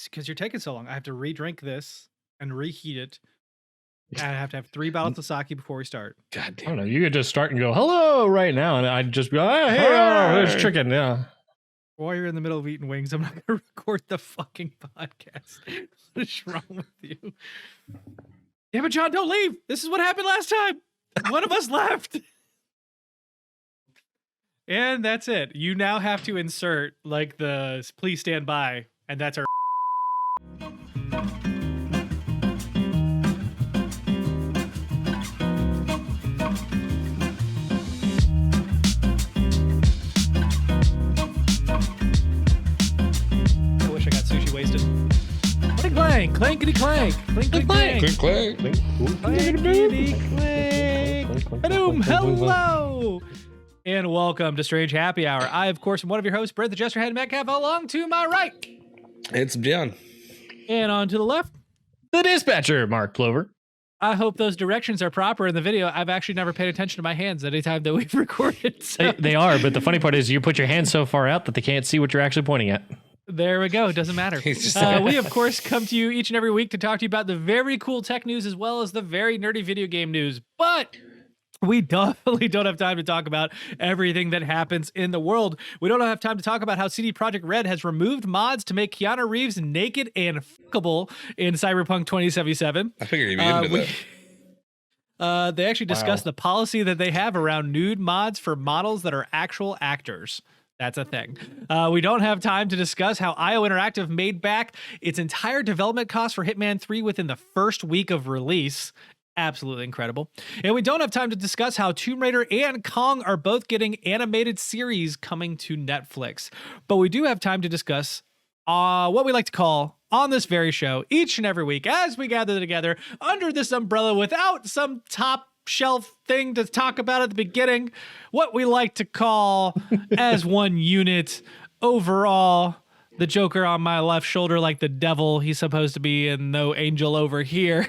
because you're taking so long. I have to re-drink this and reheat it. And I have to have 3 bottles of sake before we start. God I damn don't know. it. You could just start and go hello right now, and I'd just be like, hey, there's chicken. Yeah. While you're in the middle of eating wings, I'm not going to record the fucking podcast. What is wrong with you? Damn it, John, don't leave. This is what happened last time. One of us left. And that's it. You now have to insert like the please stand by, and that's our. I wish I got sushi wasted. Clank, clankety clank, clankety clank, Click, click. clankety clank. Boom, hello. And welcome to Strange Happy Hour. I, of course, am one of your hosts, Brett the Jester Head Metcalf. Along to my right. It's John. And on to the left. The dispatcher, Mark Plover. I hope those directions are proper in the video. I've actually never paid attention to my hands anytime that we've recorded. So. They are, but the funny part is you put your hands so far out that they can't see what you're actually pointing at. There we go. It doesn't matter. We, of course, come to you each and every week to talk to you about the very cool tech news as well as the very nerdy video game news. But we definitely don't have time to talk about everything that happens in the world. We don't have time to talk about how CD Projekt Red has removed mods to make Keanu Reeves naked and fuckable in Cyberpunk 2077. I figured you'd be into that. They actually discussed the policy that they have around nude mods for models that are actual actors. That's a thing. We don't have time to discuss how IO Interactive made back its entire development cost for Hitman 3 within the first week of release. Absolutely incredible. And we don't have time to discuss how Tomb Raider and Kong are both getting animated series coming to Netflix. But we do have time to discuss what we like to call on this very show each and every week as we gather together under this umbrella without some top shelf thing to talk about at the beginning, what we like to call as one unit overall. The Joker on my left shoulder like the devil he's supposed to be, and no angel over here.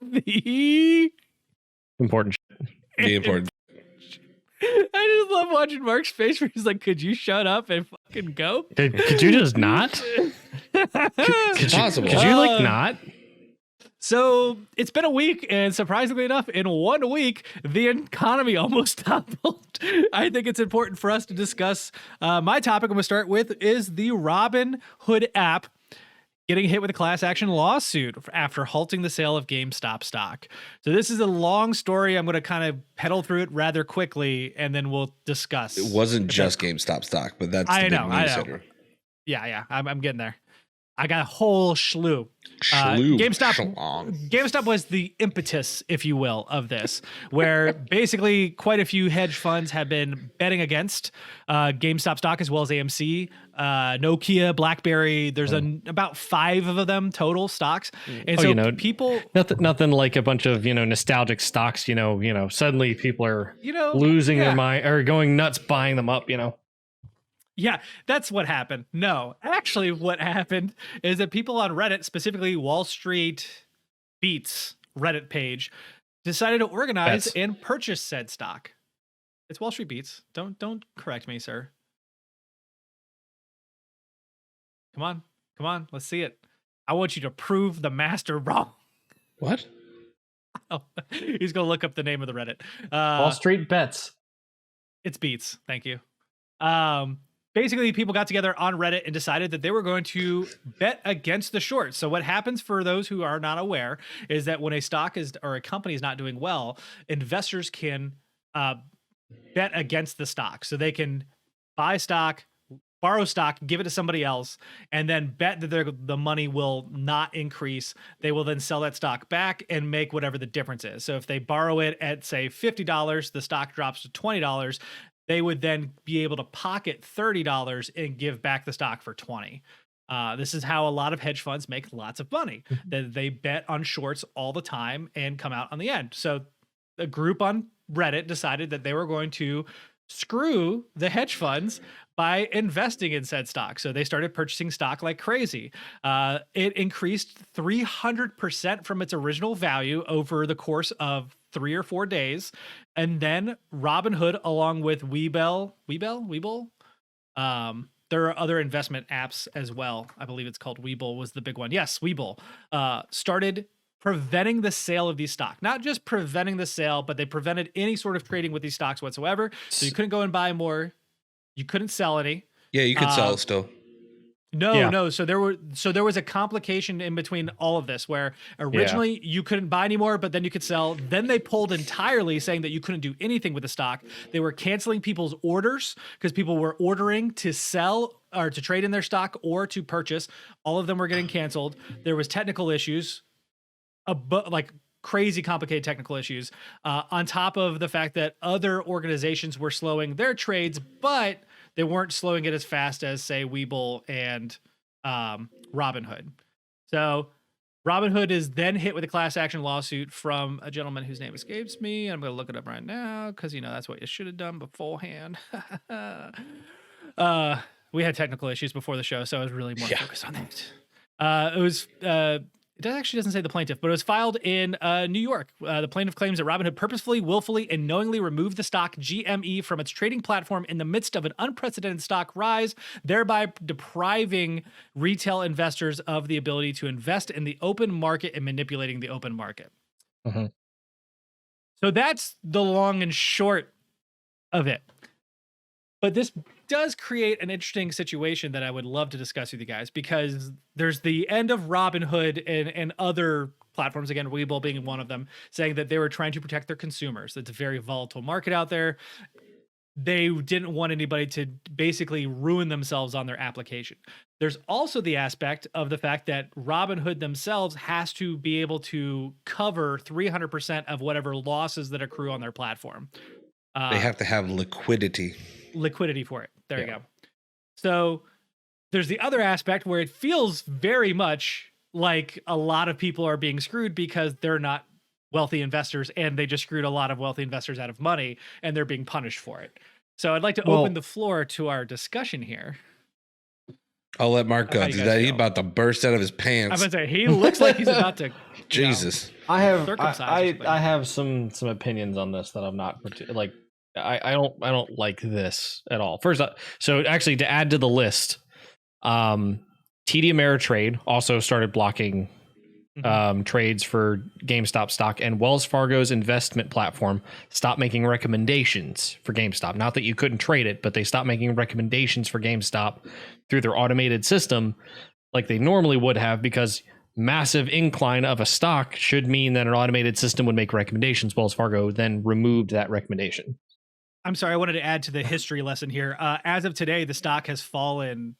The Important shit. The important. I just love watching Mark's face where he's like, could you shut up and fucking go? Could you just not? It's possible. Could you like not? So it's been a week, and surprisingly enough, in 1 week, the economy almost toppled. I think it's important for us to discuss. My topic I'm going to start with is the Robinhood app getting hit with a class action lawsuit after halting the sale of GameStop stock. So this is a long story. I'm going to kind of pedal through it rather quickly, and then we'll discuss. It wasn't just GameStop stock, but that's the big news center. Yeah, I'm getting there. I got a whole slew. GameStop was the impetus, if you will, of this, where basically quite a few hedge funds have been betting against GameStop stock as well as AMC, Nokia, BlackBerry. There's about 5 of them total stocks, and people nothing like a bunch of nostalgic stocks. Suddenly people are losing their mind or going nuts buying them up. Yeah, that's what happened. No, actually what happened is that people on Reddit, specifically Wall Street Beats Reddit page, decided to organize and purchase said stock. It's Wall Street Beats. Don't correct me, sir. Come on, let's see it. I want you to prove the master wrong. What? Oh, he's going to look up the name of the Reddit. Wall Street Bets. It's Beats. Thank you. Basically, people got together on Reddit and decided that they were going to bet against the short. So what happens, for those who are not aware, is that when a stock is or a company is not doing well, investors can bet against the stock. So they can buy stock, borrow stock, give it to somebody else, and then bet that the money will not increase. They will then sell that stock back and make whatever the difference is. So if they borrow it at, say, $50, the stock drops to $20, they would then be able to pocket $30 and give back the stock for $20. This is how a lot of hedge funds make lots of money. That they bet on shorts all the time and come out on the end. So a group on Reddit decided that they were going to screw the hedge funds by investing in said stock. So they started purchasing stock like crazy. It increased 300% from its original value over the course of 3 or 4 days. And then Robinhood, along with Webull, there are other investment apps as well. I believe it's called Webull was the big one. Yes, Webull started preventing the sale of these stocks. Not just preventing the sale, but they prevented any sort of trading with these stocks whatsoever. So you couldn't go and buy more. You couldn't sell any. Yeah, you could sell still. No. So there was a complication in between all of this where originally you couldn't buy anymore, but then you could sell. Then they pulled entirely, saying that you couldn't do anything with the stock. They were canceling people's orders because people were ordering to sell or to trade in their stock or to purchase. All of them were getting canceled. There was technical issues, like crazy complicated technical issues, on top of the fact that other organizations were slowing their trades, but they weren't slowing it as fast as, say, Webull and Robinhood. So Robinhood is then hit with a class action lawsuit from a gentleman whose name escapes me. I'm going to look it up right now because, that's what you should have done beforehand. We had technical issues before the show, so I was really more focused on that. It actually doesn't say the plaintiff, but it was filed in New York. The plaintiff claims that Robinhood purposefully, willfully, and knowingly removed the stock GME from its trading platform in the midst of an unprecedented stock rise, thereby depriving retail investors of the ability to invest in the open market and manipulating the open market. Mm-hmm. So that's the long and short of it. But this does create an interesting situation that I would love to discuss with you guys, because there's the end of Robinhood and other platforms, again, Webull being one of them, saying that they were trying to protect their consumers. It's a very volatile market out there. They didn't want anybody to basically ruin themselves on their application. There's also the aspect of the fact that Robinhood themselves has to be able to cover 300% of whatever losses that accrue on their platform. They have to have liquidity for it. There you go. So there's the other aspect where it feels very much like a lot of people are being screwed because they're not wealthy investors, and they just screwed a lot of wealthy investors out of money, and they're being punished for it. So I'd like to open the floor to our discussion here. I'll let Mark go. He's about to burst out of his pants. I'm going to say, he looks like he's about to. Jesus. I have some opinions on this that I'm not like. I don't like this at all. First, so actually to add to the list, TD Ameritrade also started blocking trades for GameStop stock, and Wells Fargo's investment platform stopped making recommendations for GameStop. Not that you couldn't trade it, but they stopped making recommendations for GameStop through their automated system like they normally would have, because massive incline of a stock should mean that an automated system would make recommendations. Wells Fargo then removed that recommendation. I'm sorry, I wanted to add to the history lesson here. As of today, the stock has fallen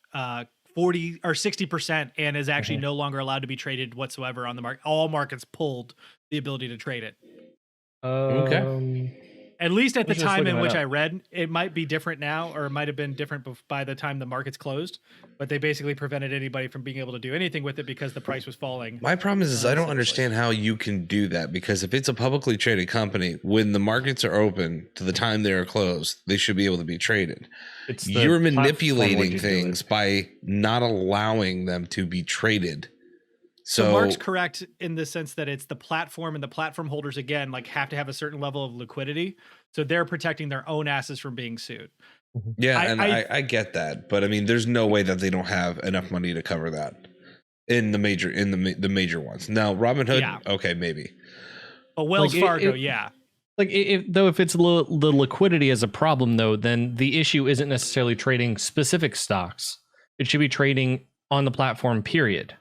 40 or 60% and is actually no longer allowed to be traded whatsoever on the market. All markets pulled the ability to trade it. Okay. At least at the time in which I read, it might be different now, or it might have been different by the time the markets closed, but they basically prevented anybody from being able to do anything with it because the price was falling. My problem is I don't understand how you can do that, because if it's a publicly traded company, when the markets are open to the time they are closed, they should be able to be traded. You're manipulating things by not allowing them to be traded. So Mark's correct in the sense that it's the platform, and the platform holders, again, like have to have a certain level of liquidity. So they're protecting their own asses from being sued. Yeah, I get that. But I mean, there's no way that they don't have enough money to cover that in the major ones. Now, Robinhood, okay, maybe. But Wells Fargo, Like if it's the liquidity as a problem, though, then the issue isn't necessarily trading specific stocks. It should be trading on the platform, period.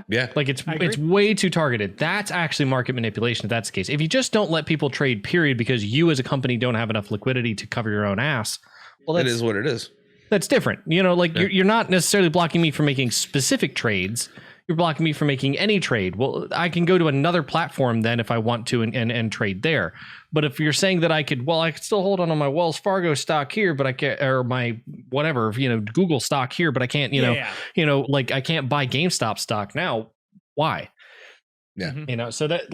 Yeah. Like it's way too targeted. That's actually market manipulation if that's the case. If you just don't let people trade, period, because you as a company don't have enough liquidity to cover your own ass, well, it is what it is. That's different. You're not necessarily blocking me from making specific trades. You're blocking me from making any trade. Well, I can go to another platform then if I want to and trade there. But if you're saying that I could still hold on my Wells Fargo stock here, but I can't, or my whatever, Google stock here, but I can't, I can't buy GameStop stock now. Why? Yeah. So that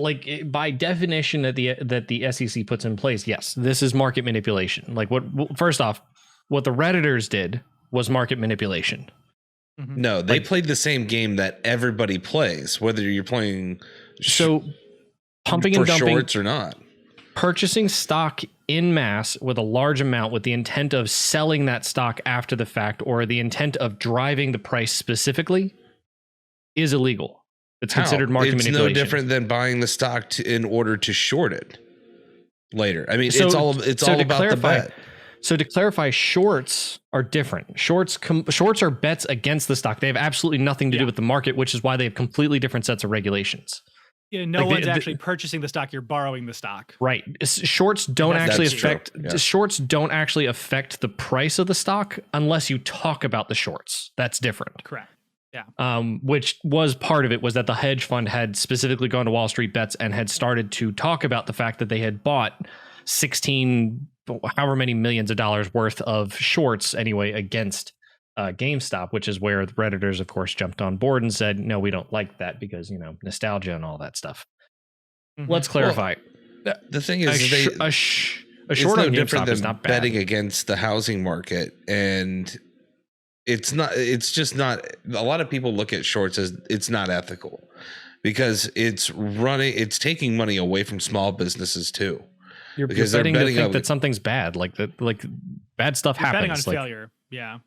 by definition that the SEC puts in place, yes, this is market manipulation. First off, what the Redditors did was market manipulation. No, they played the same game that everybody plays, whether you're playing pumping and dumping shorts or not. Purchasing stock in masse with a large amount with the intent of selling that stock after the fact or the intent of driving the price specifically is illegal. It's considered market manipulation. It's no different than buying the stock in order to short it later. I mean, it's all about the bet. So to clarify, shorts are different. Shorts are bets against the stock. They have absolutely nothing to do with the market, which is why they have completely different sets of regulations. Yeah, no one's actually purchasing the stock. You're borrowing the stock. Right. Shorts don't actually affect shorts don't actually affect the price of the stock unless you talk about the shorts. That's different. Correct. Yeah. Which was part of it, was that the hedge fund had specifically gone to Wall Street Bets and had started to talk about the fact that they had bought 16 however many millions of dollars worth of shorts anyway against GameStop, which is where the Redditors, of course, jumped on board and said, no, we don't like that because, nostalgia and all that stuff. Mm-hmm. Let's clarify. Well, the thing is, a short on GameStop is not bad. Betting against the housing market, and it's just not. A lot of people look at shorts as it's not ethical because it's taking money away from small businesses too. You're betting to think that something's bad, like bad stuff happens. Betting on failure, yeah.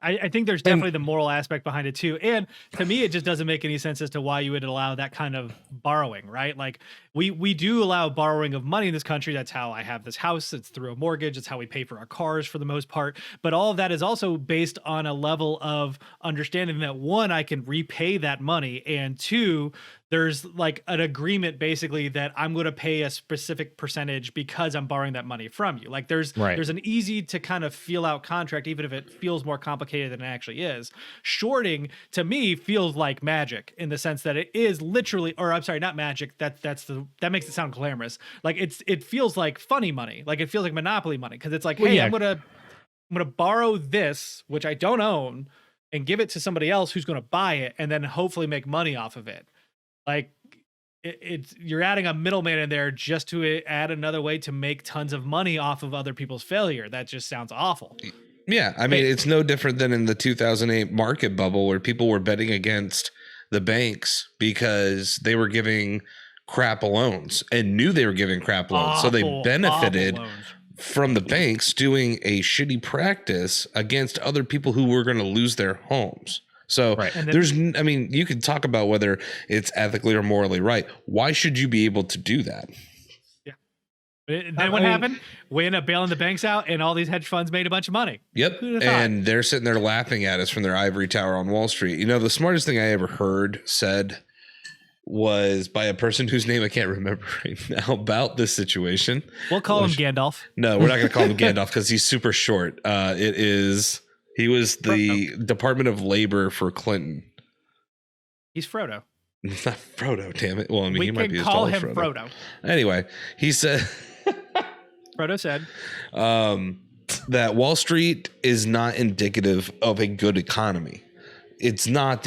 I think there's definitely the moral aspect behind it too. And to me, it just doesn't make any sense as to why you would allow that kind of borrowing, right? Like we do allow borrowing of money in this country. That's how I have this house. It's through a mortgage. It's how we pay for our cars for the most part. But all of that is also based on a level of understanding that, one, I can repay that money, and two, there's like an agreement basically that I'm going to pay a specific percentage because I'm borrowing that money from you. Like there's an easy to kind of feel out contract, even if it feels more complicated than it actually is. Shorting to me feels like magic in the sense that it is literally, or I'm sorry, not magic. That makes it sound glamorous. Like it feels like funny money. Like it feels like Monopoly money. Cause it's like, hey, I'm going to borrow this, which I don't own, and give it to somebody else who's going to buy it and then hopefully make money off of it. Like you're adding a middleman in there just to add another way to make tons of money off of other people's failure. That just sounds awful. Yeah. I mean, it's no different than in the 2008 market bubble where people were betting against the banks because they were giving crap loans and knew they were giving crap loans. So they benefited from the banks doing a shitty practice against other people who were going to lose their homes. So you can talk about whether it's ethically or morally right. Why should you be able to do that? Yeah. Then what happened? We ended up bailing the banks out and all these hedge funds made a bunch of money. Yep. And they're sitting there laughing at us from their ivory tower on Wall Street. The smartest thing I ever heard said was by a person whose name I can't remember right now about this situation. We'll call him Gandalf. No, we're not going to call him Gandalf because he's super short. He was the Department of Labor for Clinton. He's Frodo. Not Frodo, damn it. Well, I mean, he might be as tall as Frodo. Frodo. Anyway, he said... Frodo said... that Wall Street is not indicative of a good economy. It's not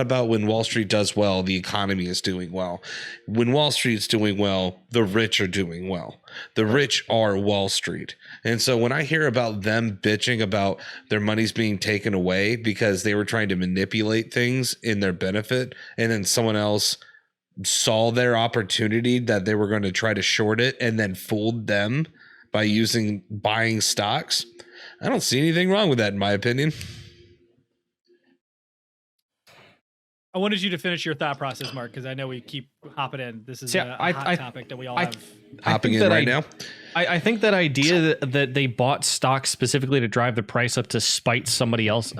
about when Wall Street does well, the economy is doing well. When Wall Street's doing well, the rich are doing well. The rich are Wall Street. And so when I hear about them bitching about their money's being taken away because they were trying to manipulate things in their benefit, and then someone else saw their opportunity that they were going to try to short it and then fooled them by buying stocks, I don't see anything wrong with that, in my opinion. I wanted you to finish your thought process, Mark, because I know we keep hopping in. This is a hot topic that we all have. Hopping in right now? I think that idea that they bought stocks specifically to drive the price up to spite somebody else,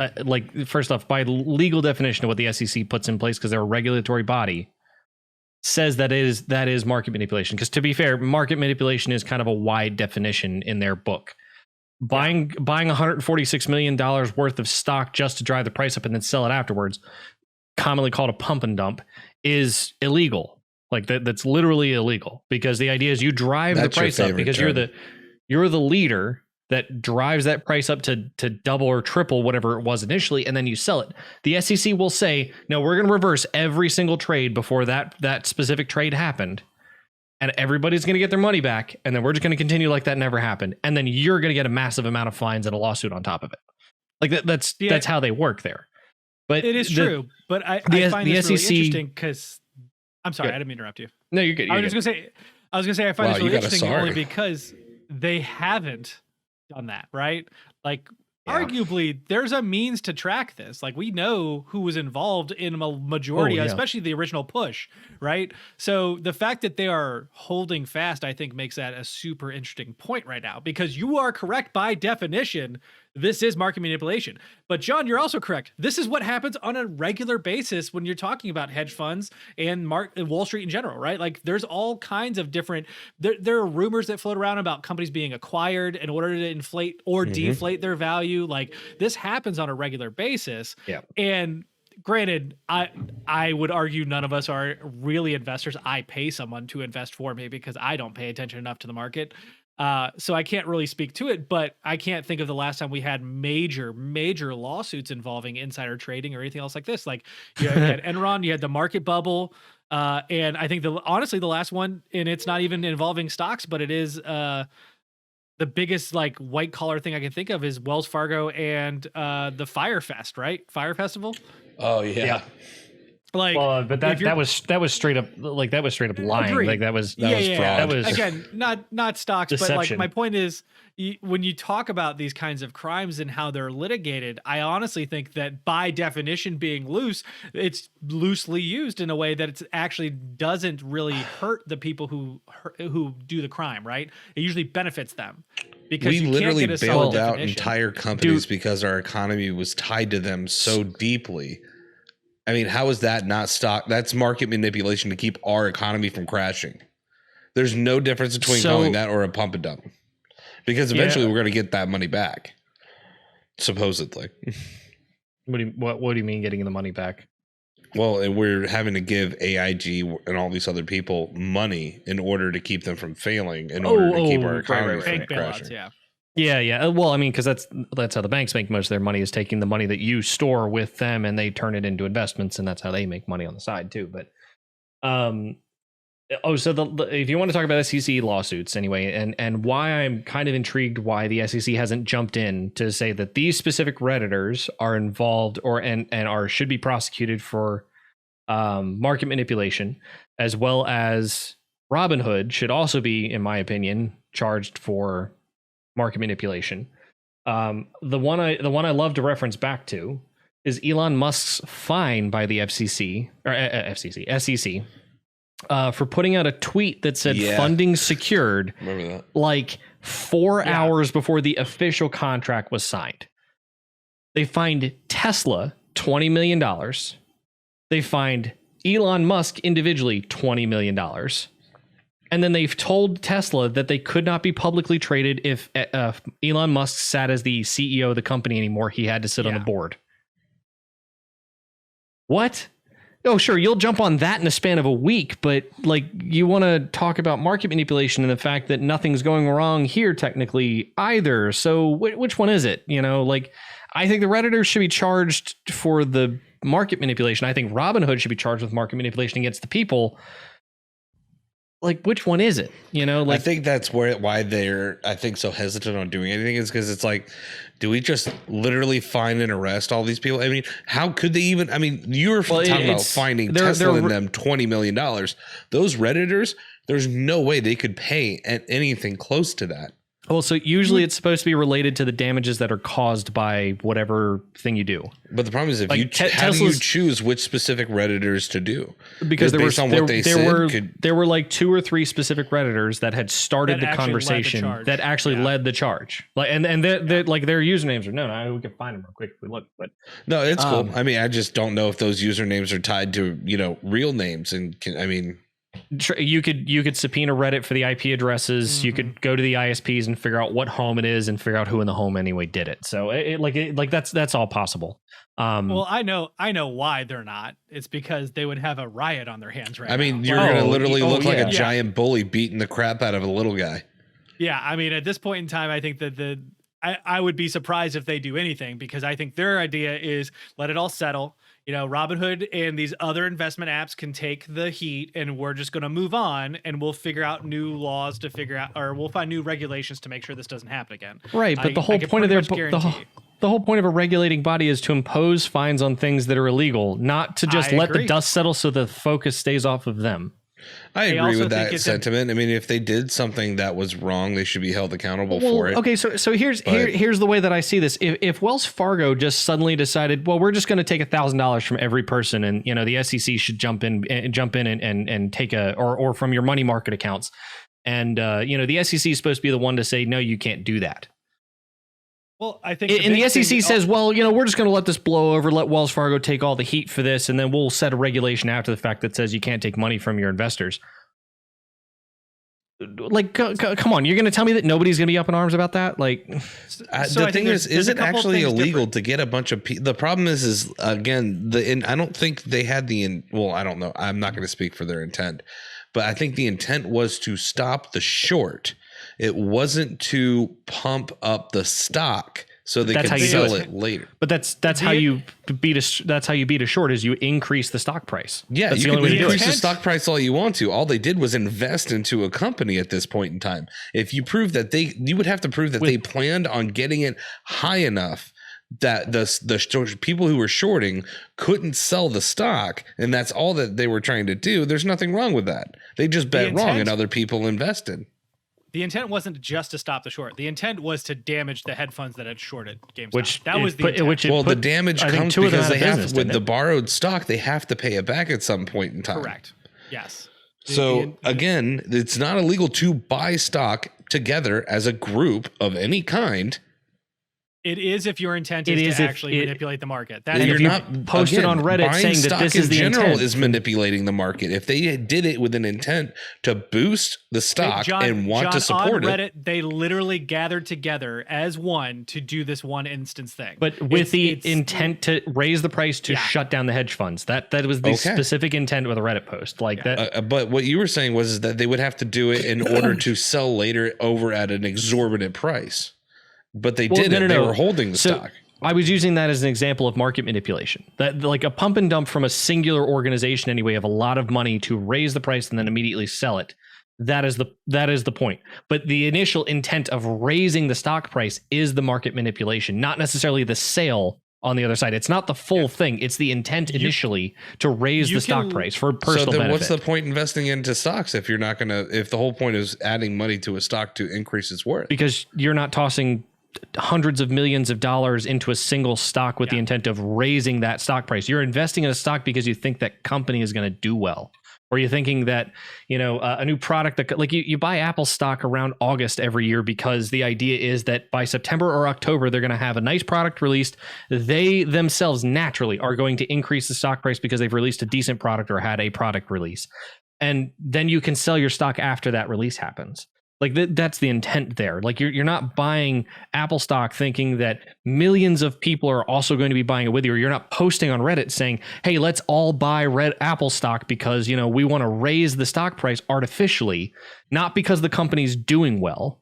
first off, by legal definition of what the SEC puts in place, because they're a regulatory body, says that is market manipulation. Because to be fair, market manipulation is kind of a wide definition in their book. Buying $146 million worth of stock just to drive the price up and then sell it afterwards, commonly called a pump and dump, is illegal. Like that's literally illegal, because the idea is you drive the price up because you're the leader that drives that price up to double or triple whatever it was initially, and then you sell it. The SEC will say, no, we're going to reverse every single trade before that specific trade happened, and everybody's going to get their money back, and then we're just going to continue like that never happened, and then you're going to get a massive amount of fines and a lawsuit on top of it. Like that's how they work there. But it is true. But I find this really interesting because I'm sorry, I didn't mean to interrupt you. No, you're good. I was just going to say, I was gonna say I find Wow, this you really got a interesting only sorry. because they haven't done that, right? Like, arguably, there's a means to track this. Like, we know who was involved in a majority, especially the original push, right? So the fact that they are holding fast, I think, makes that a super interesting point right now, because you are correct by definition. This is market manipulation. But John, you're also correct. This is what happens on a regular basis when you're talking about hedge funds and Wall Street in general, right? Like, there's all kinds of different, there are rumors that float around about companies being acquired in order to inflate or deflate their value. Like, this happens on a regular basis. Yeah. And granted, I would argue none of us are really investors. I pay someone to invest for me because I don't pay attention enough to the market. So I can't really speak to it, but I can't think of the last time we had major lawsuits involving insider trading or anything else like this. Like, you had Enron, you had the market bubble, and I think honestly the last one, and it's not even involving stocks, but it is the biggest like white collar thing I can think of is Wells Fargo and the Fire Fest, right? Fire Festival. Oh yeah. Like, but that was straight up lying. Agreed. Like that was fraud. that was again not stocks, deception. but like my point is, when you talk about these kinds of crimes and how they're litigated, I honestly think that by definition being loose, it's loosely used in a way that it actually doesn't really hurt the people who do the crime, right? It usually benefits them. Because we literally bailed out definition. entire companies because our economy was tied to them so deeply. I mean, how is that not stock? That's market manipulation to keep our economy from crashing. There's no difference between calling that or a pump and dump, because eventually we're going to get that money back, supposedly. What do you mean getting the money back? Well, and we're having to give AIG and all these other people money in order to keep them from failing, in order to keep our economy from crashing. Yeah. Well, I mean, because that's how the banks make most of their money, is taking the money that you store with them and they turn it into investments, and that's how they make money on the side too. But so if you want to talk about SEC lawsuits anyway, and why I'm kind of intrigued why the SEC hasn't jumped in to say that these specific Redditors are involved or should be prosecuted for market manipulation, as well as Robinhood should also be, in my opinion, charged for market manipulation. The one I love to reference back to is Elon Musk's fine by the SEC for putting out a tweet that said funding secured. Remember that? Like 4 hours before the official contract was signed. They fined Tesla $20 million. They fined Elon Musk individually $20 million. And then they've told Tesla that they could not be publicly traded if Elon Musk sat as the CEO of the company anymore. He had to sit on the board. What? Oh, sure, you'll jump on that in a span of a week, but like, you want to talk about market manipulation and the fact that nothing's going wrong here technically either. So which one is it? You know, like, I think the Redditors should be charged for the market manipulation. I think Robinhood should be charged with market manipulation against the people. Like, which one is it? You know, like, I think that's why they're, I think, so hesitant on doing anything, is because it's like, do we just literally find and arrest all these people? I mean, how could they even? I mean, you were talking about finding Tesla and them $20 million. Those Redditors, there's no way they could pay anything close to that. Well, so usually it's supposed to be related to the damages that are caused by whatever thing you do. But the problem is, if like how do you choose which specific Redditors to do? Because there were like 2 or 3 specific Redditors that had started the conversation that actually led the charge. Like, and they're like, their usernames are no, we can find them real quick if we look. But no, it's cool. I mean, I just don't know if those usernames are tied to, you know, real names, and I mean. You could subpoena Reddit for the IP addresses. Mm-hmm. You could go to the ISPs and figure out what home it is and figure out who in the home anyway did it. So that's all possible. Well, I know why they're not. It's because they would have a riot on their hands right now. I mean, you're going to literally look like a giant bully beating the crap out of a little guy. Yeah, I mean, at this point in time, I think that I would be surprised if they do anything, because I think their idea is let it all settle. You know, Robinhood and these other investment apps can take the heat, and we're just going to move on, and we'll figure out new laws to figure out, or we'll find new regulations to make sure this doesn't happen again. Right, but the whole point of the whole point of a regulating body is to impose fines on things that are illegal, not to just let the dust settle so the focus stays off of them. I agree with that sentiment. I mean, if they did something that was wrong, they should be held accountable for it. Okay, so here's the way that I see this. If Wells Fargo just suddenly decided, well, we're just going to take $1,000 from every person, and the SEC should jump in and take or from your money market accounts, and the SEC is supposed to be the one to say, no, you can't do that. Well, I think the SEC says, well, we're just going to let this blow over, let Wells Fargo take all the heat for this, and then we'll set a regulation after the fact that says you can't take money from your investors. Like, come on, you're going to tell me that nobody's going to be up in arms about that? Like, the thing is it actually illegal to get a bunch of people? The problem is again, I don't think they had I don't know. I'm not going to speak for their intent, but I think the intent was to stop the short. It wasn't to pump up the stock so they could sell it later. But that's how you beat a short is you increase the stock price. Yeah, that's you can increase the stock price all you want to. All they did was invest into a company at this point in time. If you prove that you would have to prove that they planned on getting it high enough that the people who were shorting couldn't sell the stock, and that's all that they were trying to do. There's nothing wrong with that. They just bet wrong and other people invested. The intent wasn't just to stop the short. The intent was to damage the hedge funds that had shorted GameStop. The damage comes because they have, with the borrowed stock, they have to pay it back at some point in time. Correct. Yes. So again, it's not illegal to buy stock together as a group of any kind. It is if your intent is to actually manipulate the market. You're not posted on Reddit saying that this is the intent. Is manipulating the market. If they did it with an intent to boost the stock and want to support on Reddit, they literally gathered together as one to do this one instance thing. But with the intent to raise the price to shut down the hedge funds. That was the specific intent with a Reddit post like that. But what you were saying was that they would have to do it in order to sell later over at an exorbitant price. But they didn't. They were holding the stock. I was using that as an example of market manipulation. That like a pump and dump from a singular organization anyway of a lot of money to raise the price and then immediately sell it. That is the point. But the initial intent of raising the stock price is the market manipulation, not necessarily the sale on the other side. It's not the full thing. It's the intent initially to raise the stock price for personal benefit. So then what's the point investing into stocks if the whole point is adding money to a stock to increase its worth? Because you're not tossing hundreds of millions of dollars into a single stock with the intent of raising that stock price. You're investing in a stock because you think that company is going to do well, or you're thinking that a new product that like you buy Apple stock around August every year because the idea is that by September or October they're going to have a nice product released. They themselves naturally are going to increase the stock price because they've released a decent product or had a product release, and then you can sell your stock after that release happens. Like that's the intent there. Like you're not buying Apple stock thinking that millions of people are also going to be buying it with you, or you're not posting on Reddit saying, hey, let's all buy Apple stock because, we want to raise the stock price artificially, not because the company's doing well,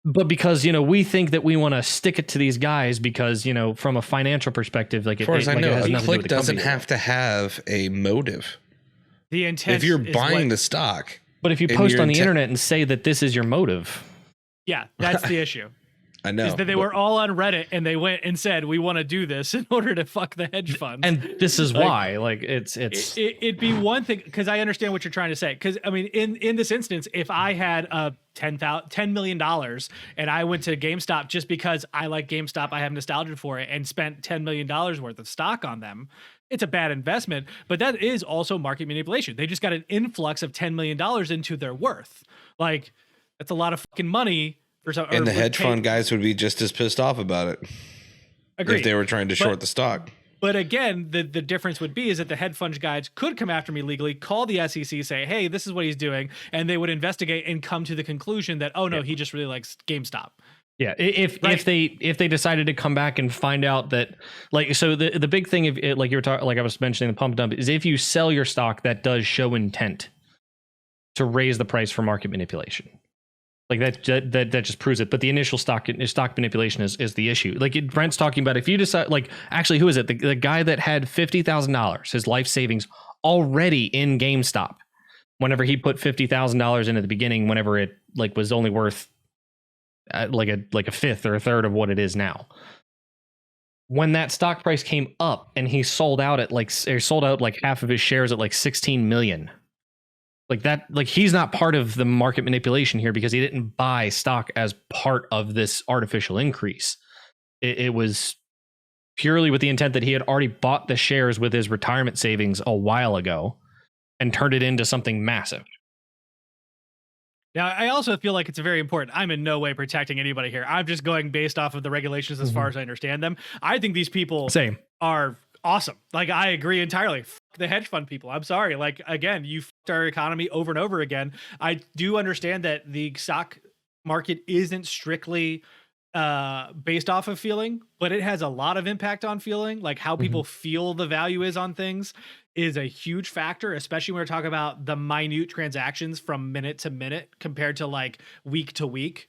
but because, we think that we want to stick it to these guys because, from a financial perspective, like as far as I know, a click doesn't have to have a motive. The intent if you're buying the stock. But if you post on the internet and say that this is your motive. Yeah, that's the issue. I know. Is that they were all on Reddit and they went and said, we want to do this in order to fuck the hedge funds. And this is why. Like it'd be one thing, because I understand what you're trying to say. Because I mean, in this instance, if I had $10 million and I went to GameStop just because I like GameStop, I have nostalgia for it, and spent $10 million worth of stock on them, it's a bad investment. But that is also market manipulation. They just got an influx of $10 million into their worth. Like, that's a lot of fucking money. And the hedge fund guys would be just as pissed off about it. Agreed. If they were trying to short the stock. But again, the difference would be is that the hedge fund guys could come after me legally, call the SEC, say, hey, this is what he's doing. And they would investigate and come to the conclusion that, oh, no, he just really likes GameStop. Yeah, if they decided to come back and find out that, like, so the big thing, if it, like you were talking, like I was mentioning the pump dump, is if you sell your stock, that does show intent to raise the price for market manipulation. Like that just proves it. But the initial stock manipulation is the issue. Like Brent's talking about, if you decide, like, actually, who is it? The guy that had $50,000, his life savings already in GameStop, whenever he put $50,000 in at the beginning, whenever it like was only worth like a fifth or a third of what it is now. When that stock price came up and he sold out at like half of his shares at like 16 million, Like that, like he's not part of the market manipulation here because he didn't buy stock as part of this artificial increase. It was purely with the intent that he had already bought the shares with his retirement savings a while ago and turned it into something massive. Now, I also feel like it's very important. I'm in no way protecting anybody here. I'm just going based off of the regulations as far as I understand them. I think these people are awesome. Like, I agree entirely. F the hedge fund people. I'm sorry. Like, again, you f***ed our economy over and over again. I do understand that the stock market isn't strictly based off of feeling, but it has a lot of impact on feeling. Like how people feel the value is on things is a huge factor, especially when we're talking about the minute transactions from minute to minute compared to like week to week.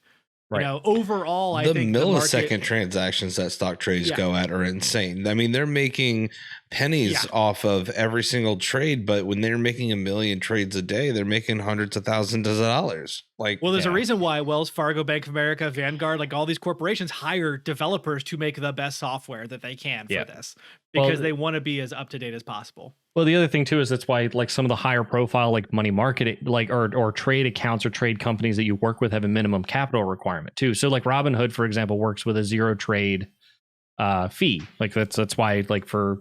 Right. You know, overall, I think the millisecond transactions that stock trades go at are insane. I mean, they're making pennies off of every single trade, but when they're making 1 million trades a day, they're making hundreds of thousands of dollars. Like, well, there's a reason why Wells Fargo, Bank of America, Vanguard, like all these corporations hire developers to make the best software that they can for this because they want to be as up to date as possible. Well, the other thing too is that's why like some of the higher profile like money market like or trade accounts or trade companies that you work with have a minimum capital requirement too. So like Robinhood, for example, works with a zero trade fee. Like that's why like for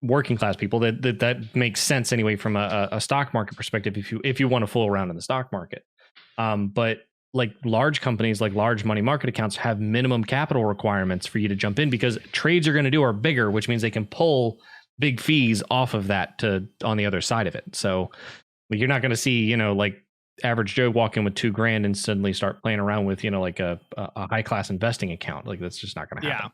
working class people that makes sense anyway from a stock market perspective if you want to fool around in the stock market. But like large companies like large money market accounts have minimum capital requirements for you to jump in because trades you're going to do are bigger, which means they can pull big fees off of that to on the other side of it. So you're not going to see, you know, like average Joe walk in with $2,000 and suddenly start playing around with, you know, like a high class investing account. Like that's just not going to happen.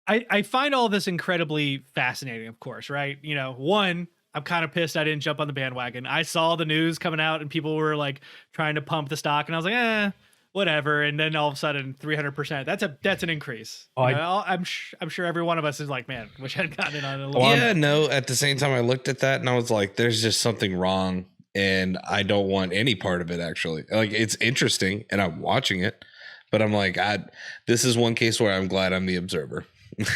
I find all this incredibly fascinating, of course, right? You know, one, I'm kind of pissed I didn't jump on the bandwagon. I saw the news coming out and people were like trying to pump the stock and I was like, whatever. And then all of a sudden 300%, that's an increase. I'm sure every one of us is like, man, wish I'd gotten in on it a little. Yeah, no, at the same time I looked at that and I was like, there's just something wrong and I don't want any part of it actually. Like it's interesting and I'm watching it, but I'm like, this is one case where I'm glad I'm the observer. in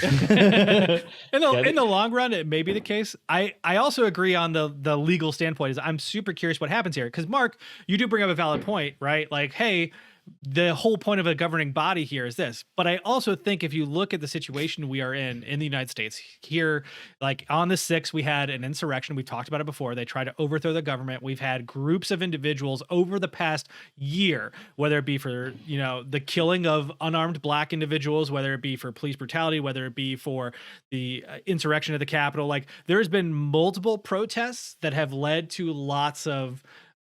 the long run, it may be the case. I also agree on the legal standpoint. Is I'm super curious what happens here because Mark, you do bring up a valid point, right? Like, hey, the whole point of a governing body here is this. But I also think if you look at the situation we are in the United States here, like on the 6th, we had an insurrection. We've talked about it before. They tried to overthrow the government. We've had groups of individuals over the past year, whether it be for, you know, the killing of unarmed black individuals, whether it be for police brutality, whether it be for the insurrection of the Capitol. Like there's been multiple protests that have led to lots of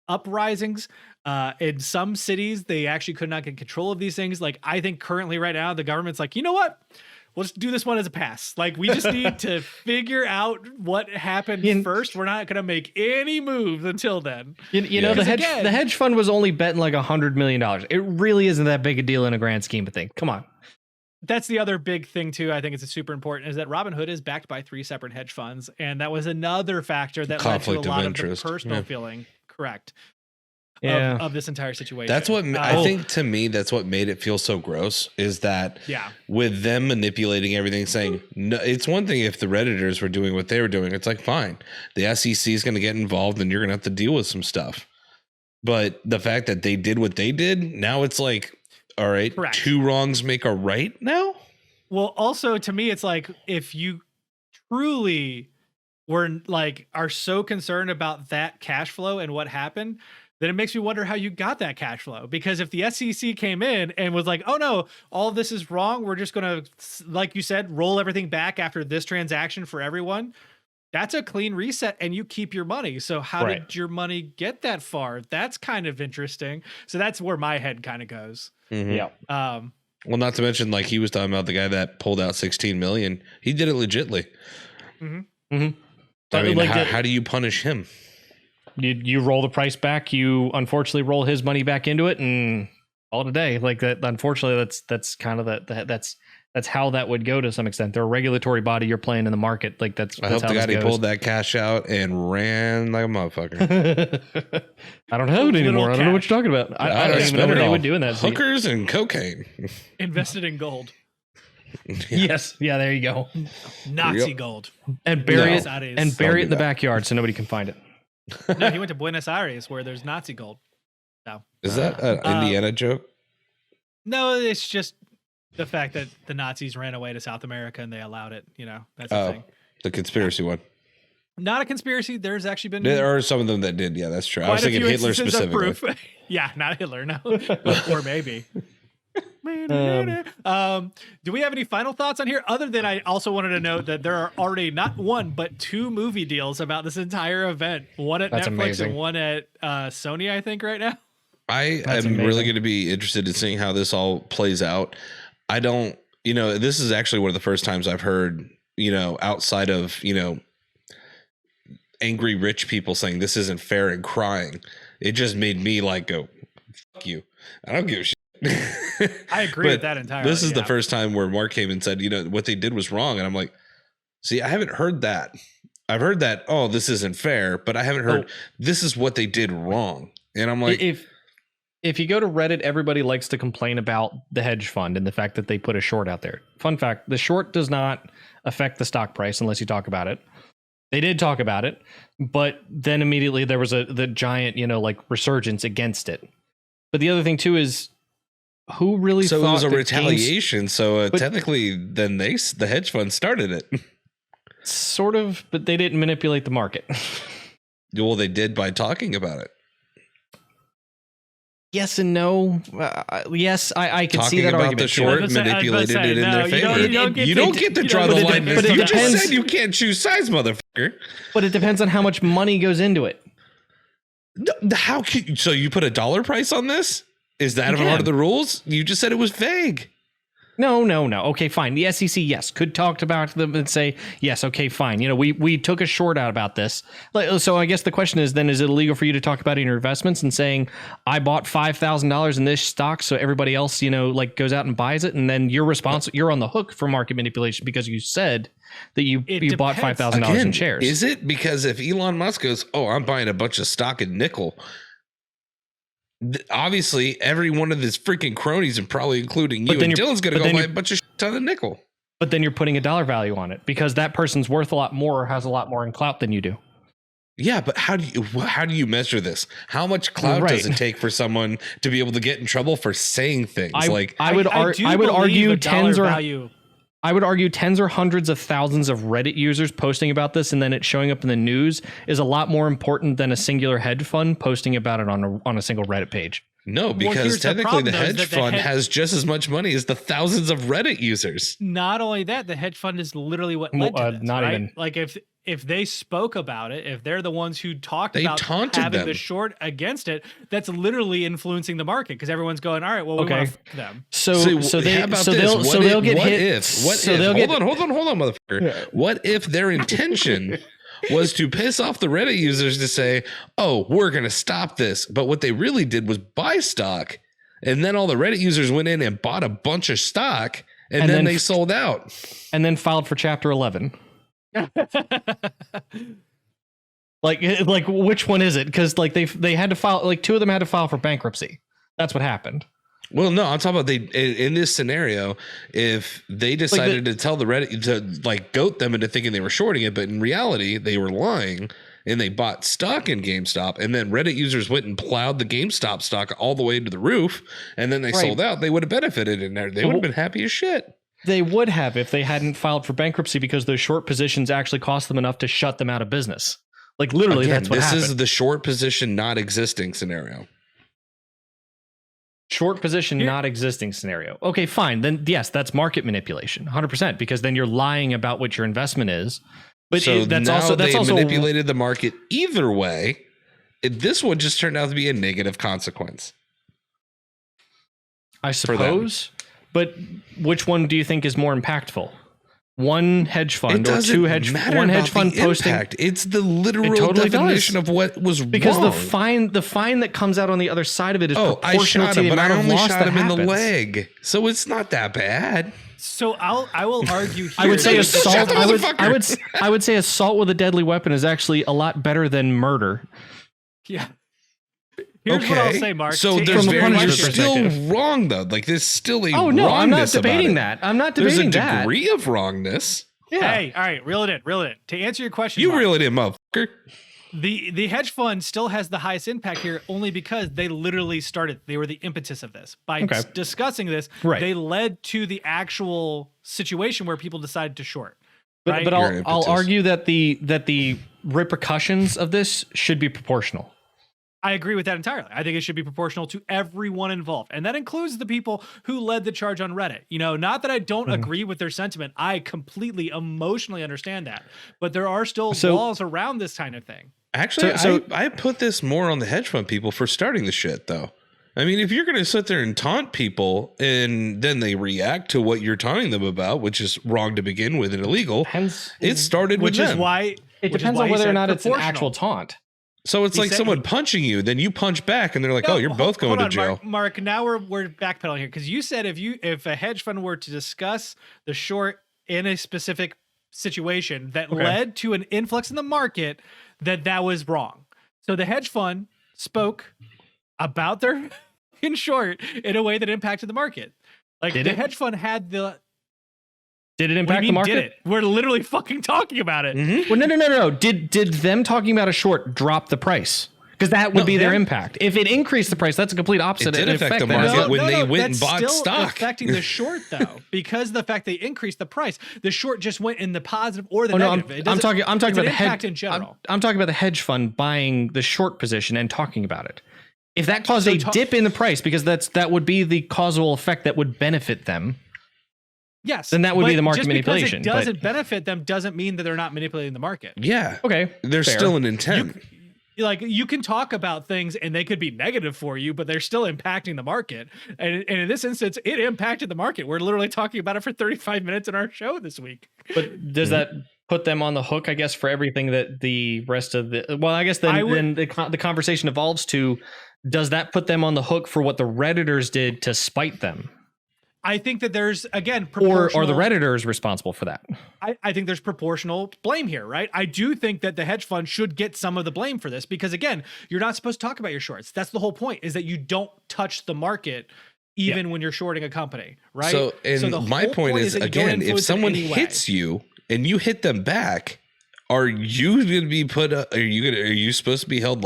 uprisings. In some cities, they actually could not get control of these things. Like I think currently right now, the government's like, you know what? We'll just do this one as a pass. Like we just need to figure out what happened first. We're not going to make any moves until then. You know, the hedge fund was only betting like $100 million. It really isn't that big a deal in a grand scheme of things. Come on. That's the other big thing too. I think it's super important is that Robinhood is backed by 3 separate hedge funds. And that was another factor that led to a lot of the personal feeling. Correct. Of this entire situation. That's what I think to me, that's what made it feel so gross is that with them manipulating everything, saying no, it's one thing if the Redditors were doing what they were doing. It's like, fine, the SEC is going to get involved and you're going to have to deal with some stuff. But the fact that they did what they did, now it's like, all right, correct. 2 wrongs make a right now. Well, also to me, it's like, if you truly were like, are so concerned about that cash flow and what happened, then it makes me wonder how you got that cash flow. Because if the SEC came in and was like, oh no, all this is wrong, we're just going to, like you said, roll everything back after this transaction for everyone, that's a clean reset and you keep your money. So how did your money get that far? That's kind of interesting. So that's where my head kind of goes. Mm-hmm. Yeah. Well, not to mention, like he was talking about the guy that pulled out 16 million. He did it legitly. Mm-hmm. Mm-hmm. I mean, like how do you punish him? You roll the price back. You unfortunately roll his money back into it, and all today. Like that. Unfortunately, that's kind of that's how that would go to some extent. They're a regulatory body. You're playing in the market. Like that's. I hope the guy pulled that cash out and ran like a motherfucker. I don't have it anymore. I don't know what you're talking about. I don't even know what they would do in that. Hookers and cocaine. Invested in gold. Yes. Yeah. There you go. Nazi gold. And bury it. And bury it in the backyard so nobody can find it. No, he went to Buenos Aires where there's Nazi gold. So is that an Indiana joke? No, it's just the fact that the Nazis ran away to South America and they allowed it. That's the thing. The conspiracy one. Not a conspiracy. There's actually been there are some of them that did. Yeah, that's true. I was thinking Hitler specifically. Yeah, not Hitler. No, or maybe. Do we have any final thoughts on here? Other than I also wanted to note that there are already not one but 2 movie deals about this entire event. One at Netflix and one at Sony, I think, right now. I am really going to be interested in seeing how this all plays out. I don't, this is actually one of the first times I've heard, outside of, angry rich people saying this isn't fair and crying. It just made me go, fuck you. I don't give a shit. I agree with that entirely. This is the first time where Mark came and said, what they did was wrong. And I'm like, see, I haven't heard that. I've heard that, this isn't fair, but I haven't heard this is what they did wrong. And I'm like, if you go to Reddit, everybody likes to complain about the hedge fund and the fact that they put a short out there. Fun fact, the short does not affect the stock price unless you talk about it. They did talk about it, but then immediately there was the giant, resurgence against it. But the other thing too is, who really thought it was a retaliation? Technically, then the hedge fund started it. Sort of, but they didn't manipulate the market. Well, they did by talking about it. Yes and no. Yes, I can see that about argument. The short manipulated it in their favor. You don't get to draw the line. But you just said you can't choose sides, motherfucker. But it depends on how much money goes into it. How can so you put a dollar price on this? Is that a part of the rules? You just said it was vague. No. Okay, fine. The SEC, yes, could talk about them and say, yes, okay, fine. We took a short out about this. So I guess the question is then, is it illegal for you to talk about in your investments and saying, I bought $5,000 in this stock, so everybody else, goes out and buys it, and then you're responsible. You're on the hook for market manipulation because you said that you bought $5,000 in shares. Is it? Because if Elon Musk goes, I'm buying a bunch of stock in nickel, obviously every one of his freaking cronies, and probably including you and Dylan's going to go buy a bunch of ton of nickel. But then you're putting a dollar value on it because that person's worth a lot more, or has a lot more in clout than you do. Yeah, but how do you measure this? How much clout does it take for someone to be able to get in trouble for saying things? I would argue tens or hundreds of thousands of Reddit users posting about this and then it showing up in the news is a lot more important than a singular hedge fund posting about it on a single Reddit page. No, because technically the hedge fund has just as much money as the thousands of Reddit users. Not only that, the hedge fund is literally what led to this, not right? even. Like if they spoke about it, if they're the ones who talked they about having them. the short against it, that's literally influencing the market because everyone's going, all right, well, we want to fuck them. They'll get hit. Hold on, motherfucker. Yeah. What if their intention was to piss off the Reddit users to say, we're going to stop this. But what they really did was buy stock. And then all the Reddit users went in and bought a bunch of stock and then they sold out. And then filed for Chapter 11. like which one is it? Because they had to file, 2 of them had to file for bankruptcy. That's what happened. Well, no, I'm talking about in this scenario, if they decided to tell the Reddit to goat them into thinking they were shorting it, but in reality they were lying and they bought stock in GameStop, and then Reddit users went and plowed the GameStop stock all the way to the roof, and then they sold out, they would have benefited in there. They would have been happy as shit. They would have if they hadn't filed for bankruptcy because those short positions actually cost them enough to shut them out of business. Literally, that's what happened. This is the short position not existing scenario. Short position, not existing scenario. Okay, fine. Then yes, that's market manipulation, 100%, because then you're lying about what your investment is. But that's also manipulated the market either way. This one just turned out to be a negative consequence. I suppose. But which one do you think is more impactful? One hedge fund or two hedge fund posting. Impact. It's the literal definition of what was because wrong. the fine that comes out on the other side of it is proportional to the amount of loss that happens. In the leg, so it's not that bad. So I will argue here. I would say assault. I would say assault with a deadly weapon is actually a lot better than murder. Yeah. Here's what I'll say, Mark. So you're still wrong, though. There's still a I'm not debating that. I'm not debating that. There's a degree of wrongness. Yeah. Hey, all right, reel it in. To answer your question, Mark, reel it in, motherfucker. The hedge fund still has the highest impact here only because they literally started. They were the impetus of this. By discussing this, they led to the actual situation where people decided to short. Right? But I'll argue that the repercussions of this should be proportional. I agree with that entirely. I think it should be proportional to everyone involved. And that includes the people who led the charge on Reddit. You know, not that I don't agree with their sentiment. I completely emotionally understand that. But there are still laws around this kind of thing. Actually, I put this more on the hedge fund people for starting the shit, though. I mean, if you're going to sit there and taunt people and then they react to what you're taunting them about, which is wrong to begin with and illegal, it started with them. Which is why it depends on whether or not it's an actual taunt. So it's like someone punching you, then you punch back, and they're like, "Oh, you're both going to jail." Mark, now we're backpedaling here because you said if a hedge fund were to discuss the short in a specific situation that led to an influx in the market, that was wrong. So the hedge fund spoke about their in short in a way that impacted the market. Like hedge fund had the. Did it impact the market? Did it? We're literally fucking talking about it. Mm-hmm. Well, no. Did them talking about a short drop the price? Because that would be their impact. If it increased the price, that's a complete opposite. It did affect the market when they went and bought stock. Affecting the short though, because the fact they increased the price, the short just went in the positive or the negative. I'm talking about the impact in general. I'm talking about the hedge fund buying the short position and talking about it. If that caused a dip in the price, because that would be the causal effect that would benefit them. Yes. Then that would be the market manipulation. Because it doesn't benefit them doesn't mean that they're not manipulating the market. Yeah. Okay. There's still an intent. You can talk about things and they could be negative for you, but they're still impacting the market. And in this instance, it impacted the market. We're literally talking about it for 35 minutes in our show this week. But does that put them on the hook, I guess, for everything that the rest of I guess then the conversation evolves to, does that put them on the hook for what the Redditors did to spite them? I think that there's, again, proportional... Or the Redditors responsible for that. I think there's proportional blame here, right? I do think that the hedge fund should get some of the blame for this because, again, you're not supposed to talk about your shorts. That's the whole point, is that you don't touch the market even when you're shorting a company, right? So my point is, again, if someone hits you and you hit them back, are you going to be put up? Are you supposed to be held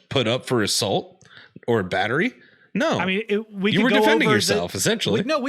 put up for assault or battery? No, I mean, you were defending yourself essentially. No,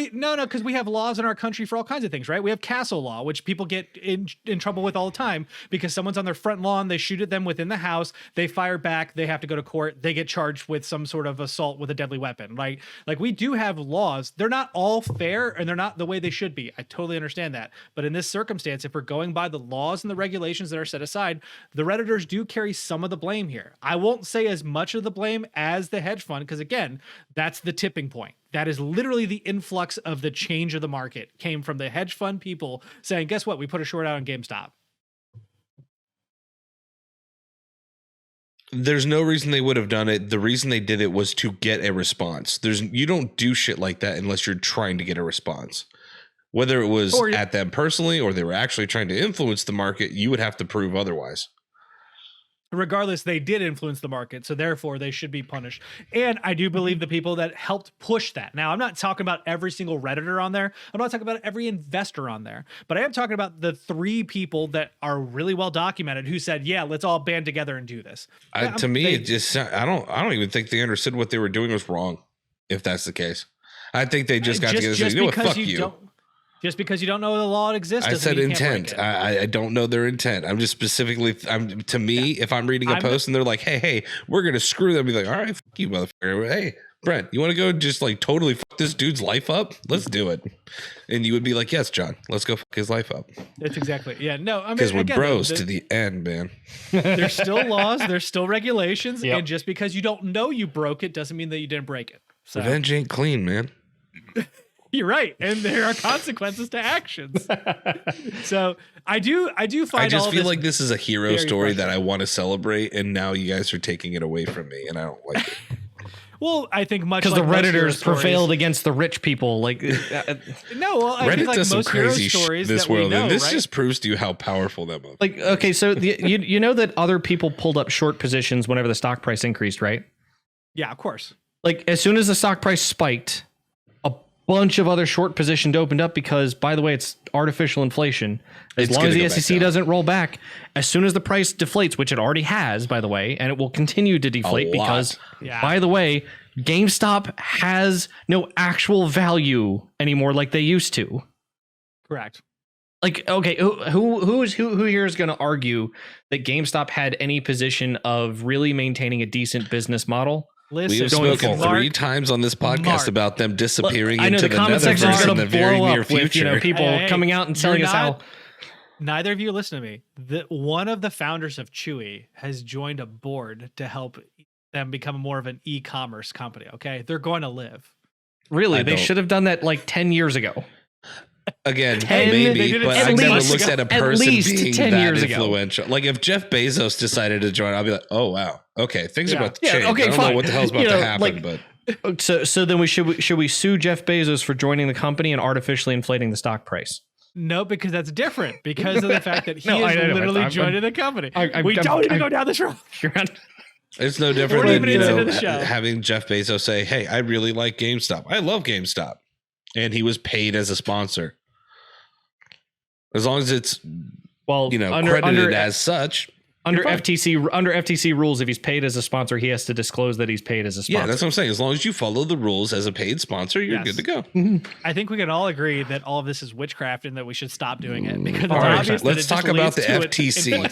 because we have laws in our country for all kinds of things, right? We have castle law, which people get in trouble with all the time because someone's on their front lawn, they shoot at them within the house, they fire back, they have to go to court, they get charged with some sort of assault with a deadly weapon, right? Like we do have laws. They're not all fair and they're not the way they should be. I totally understand that. But in this circumstance, if we're going by the laws and the regulations that are set aside, the Redditors do carry some of the blame here. I won't say as much of the blame as the hedge fund because, again, that's the tipping point. That is literally the influx of the change of the market came from the hedge fund people saying, guess what? We put a short out on GameStop. There's no reason they would have done it. The reason they did it was to get a response. You don't do shit like that unless you're trying to get a response. Whether it was at them personally or they were actually trying to influence the market, you would have to prove otherwise. Regardless, they did influence the market, so therefore they should be punished. And I do believe the people that helped push that. Now, I'm not talking about every single Redditor on there. I'm not talking about every investor on there. But I am talking about the 3 people that are really well documented who said, yeah, let's all band together and do this. To me, it just I don't even think they understood what they were doing was wrong, if that's the case. I think they just got together and said, you know what, fuck you. Just because you don't know the law exists. I said intent. I don't know their intent. I'm just specifically, to me, if I'm reading a post and they're like, hey, we're going to screw them, I'd be like, all right, fuck you, motherfucker. Hey, Brent, you want to go just totally fuck this dude's life up? Let's do it. And you would be like, yes, John, let's go fuck his life up. That's exactly. Yeah, no. I mean, because we're bros to the end, man. There's still laws. There's still regulations. Yep. And just because you don't know you broke it doesn't mean that you didn't break it. So. Revenge ain't clean, man. You're right, and there are consequences to actions. So I do find. I just feel like this is a hero story that I want to celebrate, and now you guys are taking it away from me, and I don't like it. Well, I think much because the Redditors prevailed against the rich people. Like no, well, I think like does most some crazy stories this that world, we know, and this right? just proves to you how powerful them are. Like, okay, so you know that other people pulled up short positions whenever the stock price increased, right? Yeah, of course. Like as soon as the stock price spiked, bunch of other short positions opened up because, by the way, it's artificial inflation. As long as the SEC doesn't roll back, as soon as the price deflates, which it already has, by the way, and it will continue to deflate because, by the way, GameStop has no actual value anymore like they used to. Correct. Like, okay, who here is going to argue that GameStop had any position of really maintaining a decent business model? Listen, we've spoken 3 times on this podcast about them disappearing into the comment section is in the very near future. With, people coming out and telling us how. Neither of you listen to me. One of the founders of Chewy has joined a board to help them become more of an e-commerce company. Okay, they're going to live. Really, they should have done that like 10 years ago. Again, maybe, but I never looked at a person being that influential. Like if Jeff Bezos decided to join, I'll be like, oh wow, okay, things are about to change. Okay, I don't know what the hell's about to happen, but so then should we sue Jeff Bezos for joining the company and artificially inflating the stock price? No, because that's different. Because of the fact that he is literally joining the company. We don't even go down this road. It's no different than having Jeff Bezos say, "Hey, I really like GameStop. I love GameStop." And he was paid as a sponsor. As long as it's credited as such. Under FTC rules, if he's paid as a sponsor, he has to disclose that he's paid as a sponsor. Yeah, that's what I'm saying. As long as you follow the rules as a paid sponsor, you're good to go. I think we can all agree that all of this is witchcraft and that we should stop doing it because it's obvious. Let's talk about the FTC.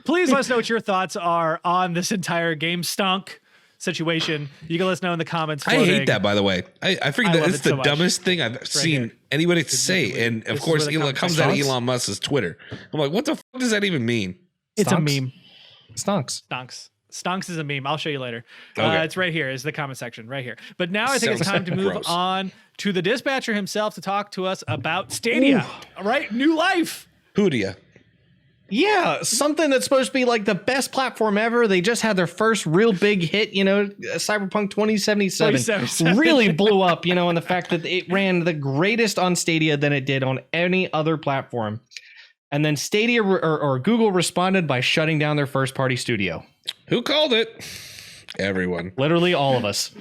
Please let us know what your thoughts are on this entire game stunk situation. You can let us know in the comments. I hate that, by the way. I forget that it's the dumbest thing I've seen anybody say. And of course, it comes out of Elon Musk's Twitter. I'm like, what the fuck does that even mean? It's a meme. Stonks. Stonks is a meme. I'll show you later. It's right here. Is the comment section right here. But now I think it's time to move on to the dispatcher himself to talk to us about Stadia. All right, new life. Hoodia. Yeah, something that's supposed to be like the best platform ever. They just had their first real big hit, Cyberpunk 2077 really blew up, and the fact that it ran the greatest on Stadia than it did on any other platform. And then Stadia or Google responded by shutting down their first party studio. Who called it? Everyone. Literally all of us.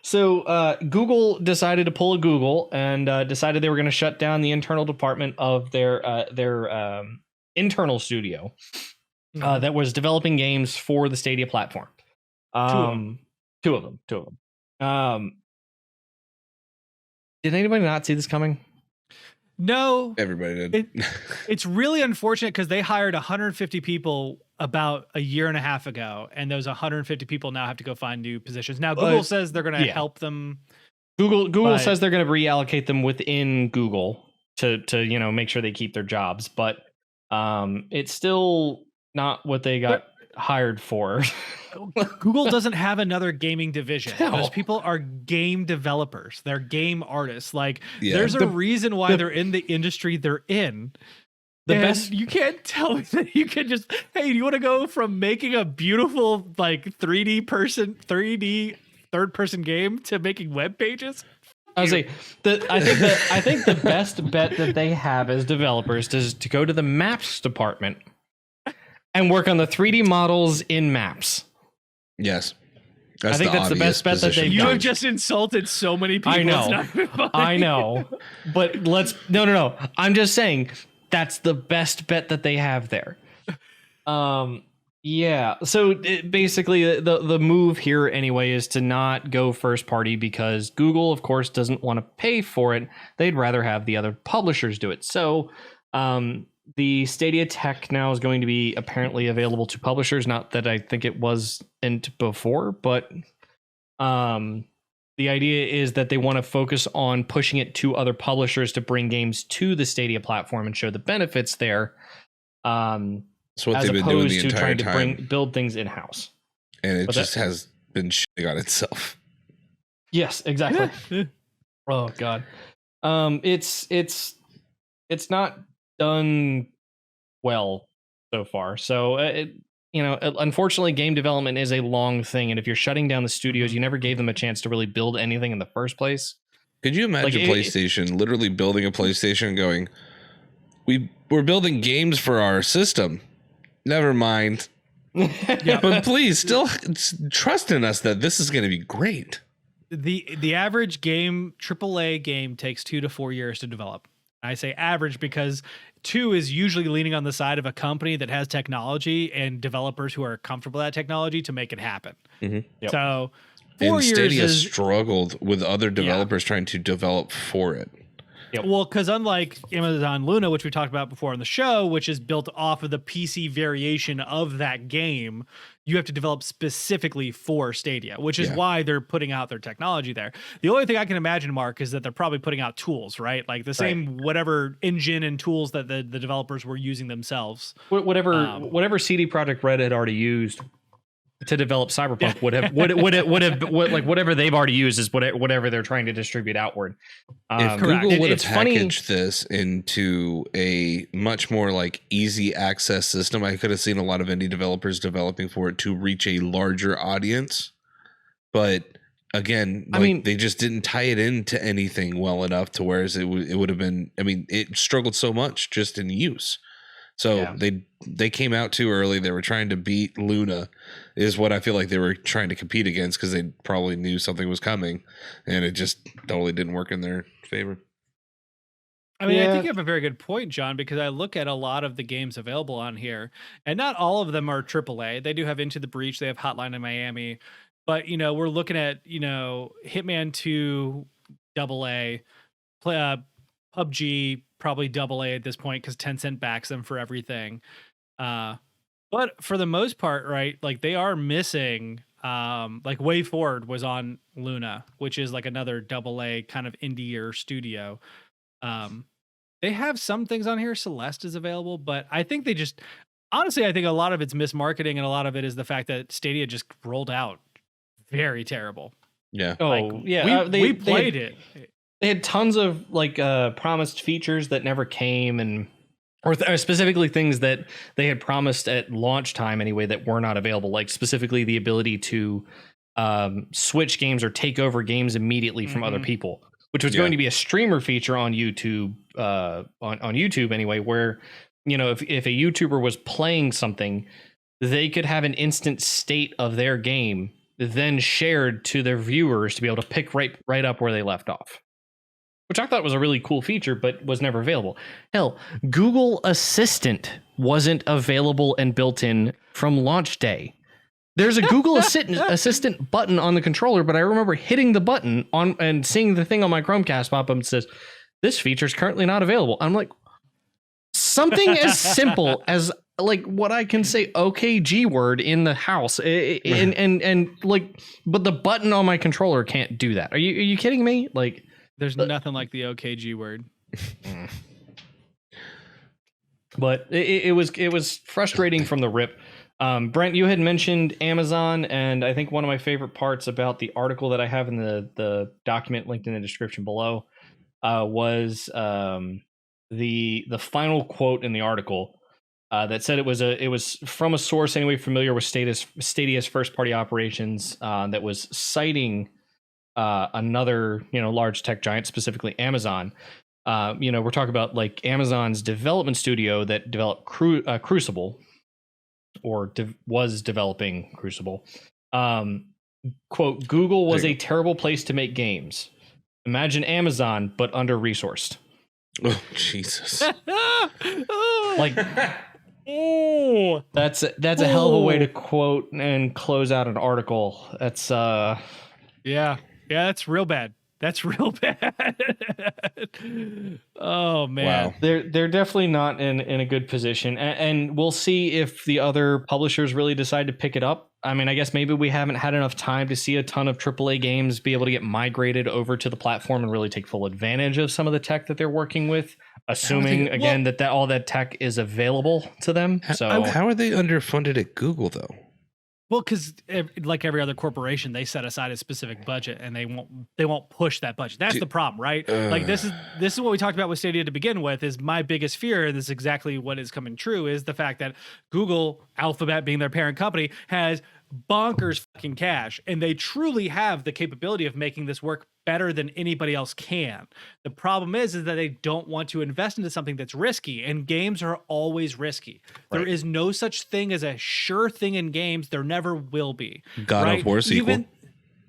So Google decided to pull a Google and decided they were going to shut down the internal department of their internal studio that was developing games for the Stadia platform. Two of them. Did anybody not see this coming? No. Everybody did. It's really unfortunate because they hired 150 people about a year and a half ago, and those 150 people now have to go find new positions. Now, Google says they're going to help them. Google says they're going to reallocate them within Google to make sure they keep their jobs, but it's still not what they got hired for. Google doesn't have another gaming division. Those people are game developers. They're game artists. There's a reason why they're in the industry they're in. You can't tell me that you can just, hey, do you want to go from making a beautiful 3D third person game to making web pages? I think the best bet that they have as developers is to go to the maps department and work on the 3D models in maps. Yes. I think that's the best bet that they've done. You have just insulted so many people. I know. But no. I'm just saying that's the best bet that they have there. Yeah. So basically the move here anyway is to not go first party because Google, of course, doesn't want to pay for it. They'd rather have the other publishers do it. So the Stadia tech now is going to be apparently available to publishers. Not that I think it wasn't before, but the idea is that they want to focus on pushing it to other publishers to bring games to the Stadia platform and show the benefits there. That's what they've been doing the entire time. To build things in house, and it has been shitting on itself. Yes, exactly. Oh God, it's not done well so far. So unfortunately, game development is a long thing, and if you're shutting down the studios, you never gave them a chance to really build anything in the first place. Could you imagine PlayStation literally building a PlayStation and going, we're building games for our system? Never mind. Yeah, but please still trust in us that this is going to be great. The average game, AAA game, takes 2 to 4 years to develop. I say average because 2 is usually leaning on the side of a company that has technology and developers who are comfortable with that technology to make it happen. Yep. So 4 And years Stadia is struggled with other developers trying to develop for it. Yep. Well, because unlike Amazon Luna, which we talked about before on the show, which is built off of the PC variation of that game, you have to develop specifically for Stadia, which is why they're putting out their technology there. The only thing I can imagine, Mark, is that they're probably putting out tools, right? Like the same whatever engine and tools that the developers were using themselves. Whatever CD Projekt Red had already used to develop Cyberpunk would have whatever they've already used is whatever they're trying to distribute outward. If Google would have packaged this into a much more like easy access system, I could have seen a lot of indie developers developing for it to reach a larger audience. But again, they just didn't tie it into anything well enough to whereas it would have been. I mean, it struggled so much just in use. So they came out too early. They were trying to beat Luna, is what I feel like they were trying to compete against because they probably knew something was coming, and it just totally didn't work in their favor. I mean, I think you have a very good point, John, because I look at a lot of the games available on here, and not all of them are AAA. They do have Into the Breach, they have Hotline in Miami, but we're looking at Hitman 2 AA, PUBG probably AA at this point because Tencent backs them for everything. But for the most part, right, like they are missing like Way Forward was on Luna, which is like another AA kind of indie or studio. They have some things on here. Celeste is available, but I think they just honestly, I think a lot of it's mismarketing and a lot of it is the fact that Stadia just rolled out very terrible. Yeah. We played it. They had tons of like promised features that never came, or specifically things that they had promised at launch time anyway that were not available. Like specifically the ability to switch games or take over games immediately from other people, which was going to be a streamer feature on YouTube, on YouTube anyway, where if a YouTuber was playing something, they could have an instant state of their game then shared to their viewers to be able to pick right up where they left off. Which I thought was a really cool feature, but was never available. Hell, Google Assistant wasn't available and built in from launch day. There's a Google Assistant button on the controller, but I remember hitting the button on and seeing the thing on my Chromecast pop up and says, "This feature is currently not available." I'm like, something as simple as like what I can say, "Okay, G word" in the house, and like, but the button on my controller can't do that. Are you kidding me? Like. There's nothing like the OKG word. But it was frustrating from the rip. Brent, you had mentioned Amazon, and I think one of my favorite parts about the article that I have in the document linked in the description below was the final quote in the article that said it was from a source anyway familiar with Stadia's first party operations that was citing another large tech giant, specifically Amazon. We're talking about like Amazon's development studio that developed Crucible, or was developing Crucible. Quote, "Google was a terrible place to make games. Imagine Amazon, but under-resourced." Oh, Jesus. Like, that's a hell of a way to quote and close out an article. That's Yeah, that's real bad. That's real bad. Oh man, wow. They're definitely not in a good position, and we'll see if the other publishers really decide to pick it up. I mean, I guess maybe we haven't had enough time to see a ton of AAA games be able to get migrated over to the platform and really take full advantage of some of the tech that they're working with, assuming again that all that tech is available to them. So how are they underfunded at Google though? Well, because like every other corporation, they set aside a specific budget, and they won't push that budget. That's the problem, right? Like this is what we talked about with Stadia to begin with. Is my biggest fear, and this is exactly what is coming true, is the fact that Google, Alphabet being their parent company, has bonkers fucking cash, and they truly have the capability of making this work better than anybody else can. The problem is that they don't want to invest into something that's risky, and games are always risky. Right. There is no such thing as a sure thing in games. There never will be. God of War sequel.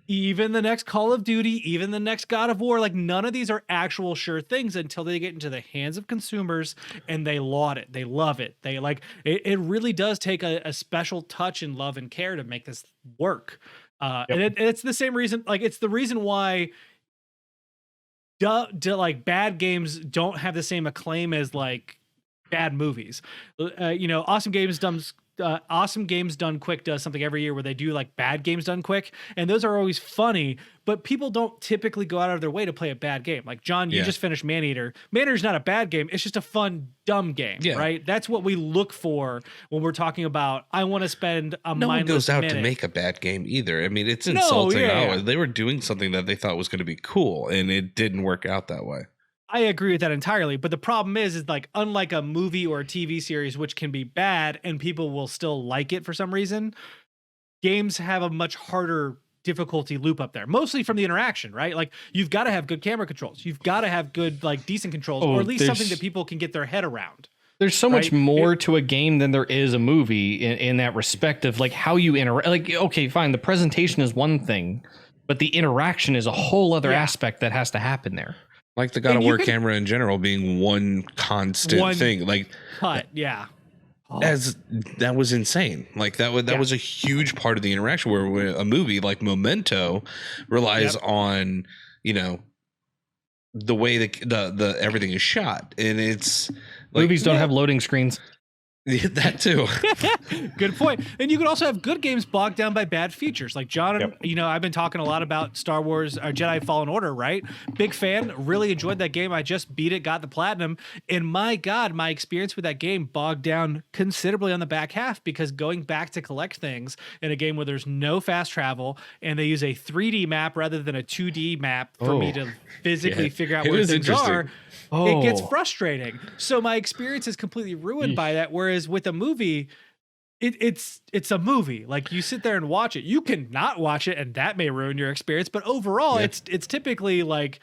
Even the next Call of Duty, even the next God of War, like none of these are actual sure things until they get into the hands of consumers and they laud it. They love it. They like it. It really does take a special touch and love and care to make this work. And it's the same reason, like it's the reason why like bad games don't have the same acclaim as like bad movies. Awesome Games Done Quick does something every year where they do like bad games done quick, and those are always funny, but people don't typically go out of their way to play a bad game. Like John, you just finished Maneater. Maneater's not a bad game, it's just a fun dumb game, right? That's what we look for when we're talking about I want to spend a no one goes out minute. To make a bad game either. I mean, it's insulting. They were doing something that they thought was going to be cool, and it didn't work out that way. I agree with that entirely, but the problem is like unlike a movie or a TV series, which can be bad and people will still like it for some reason, games have a much harder difficulty loop up there, mostly from the interaction, right? Like you've got to have good camera controls, you've got to have good like decent controls, or at least something that people can get their head around. There's so much more to a game than there is a movie in that respect of like how you interact. Like, okay, fine, the presentation is one thing, but the interaction is a whole other aspect that has to happen there. Like the God of War camera in general being one constant thing. Like cut, as that was insane. Like that was a huge part of the interaction where a movie like Memento relies on, the way the everything is shot. And it's like, movies don't have loading screens. That too. Good point. And you could also have good games bogged down by bad features. Like John, I've been talking a lot about Star Wars Jedi Fallen Order, right? Big fan, really enjoyed that game. I just beat it, got the platinum. And my God, my experience with that game bogged down considerably on the back half because going back to collect things in a game where there's no fast travel and they use a 3D map rather than a 2D map for me to physically figure out where things are. It gets frustrating. So my experience is completely ruined by that. Whereas with a movie, it's a movie. Like you sit there and watch it. You can not watch it, and that may ruin your experience. But overall, it's typically like,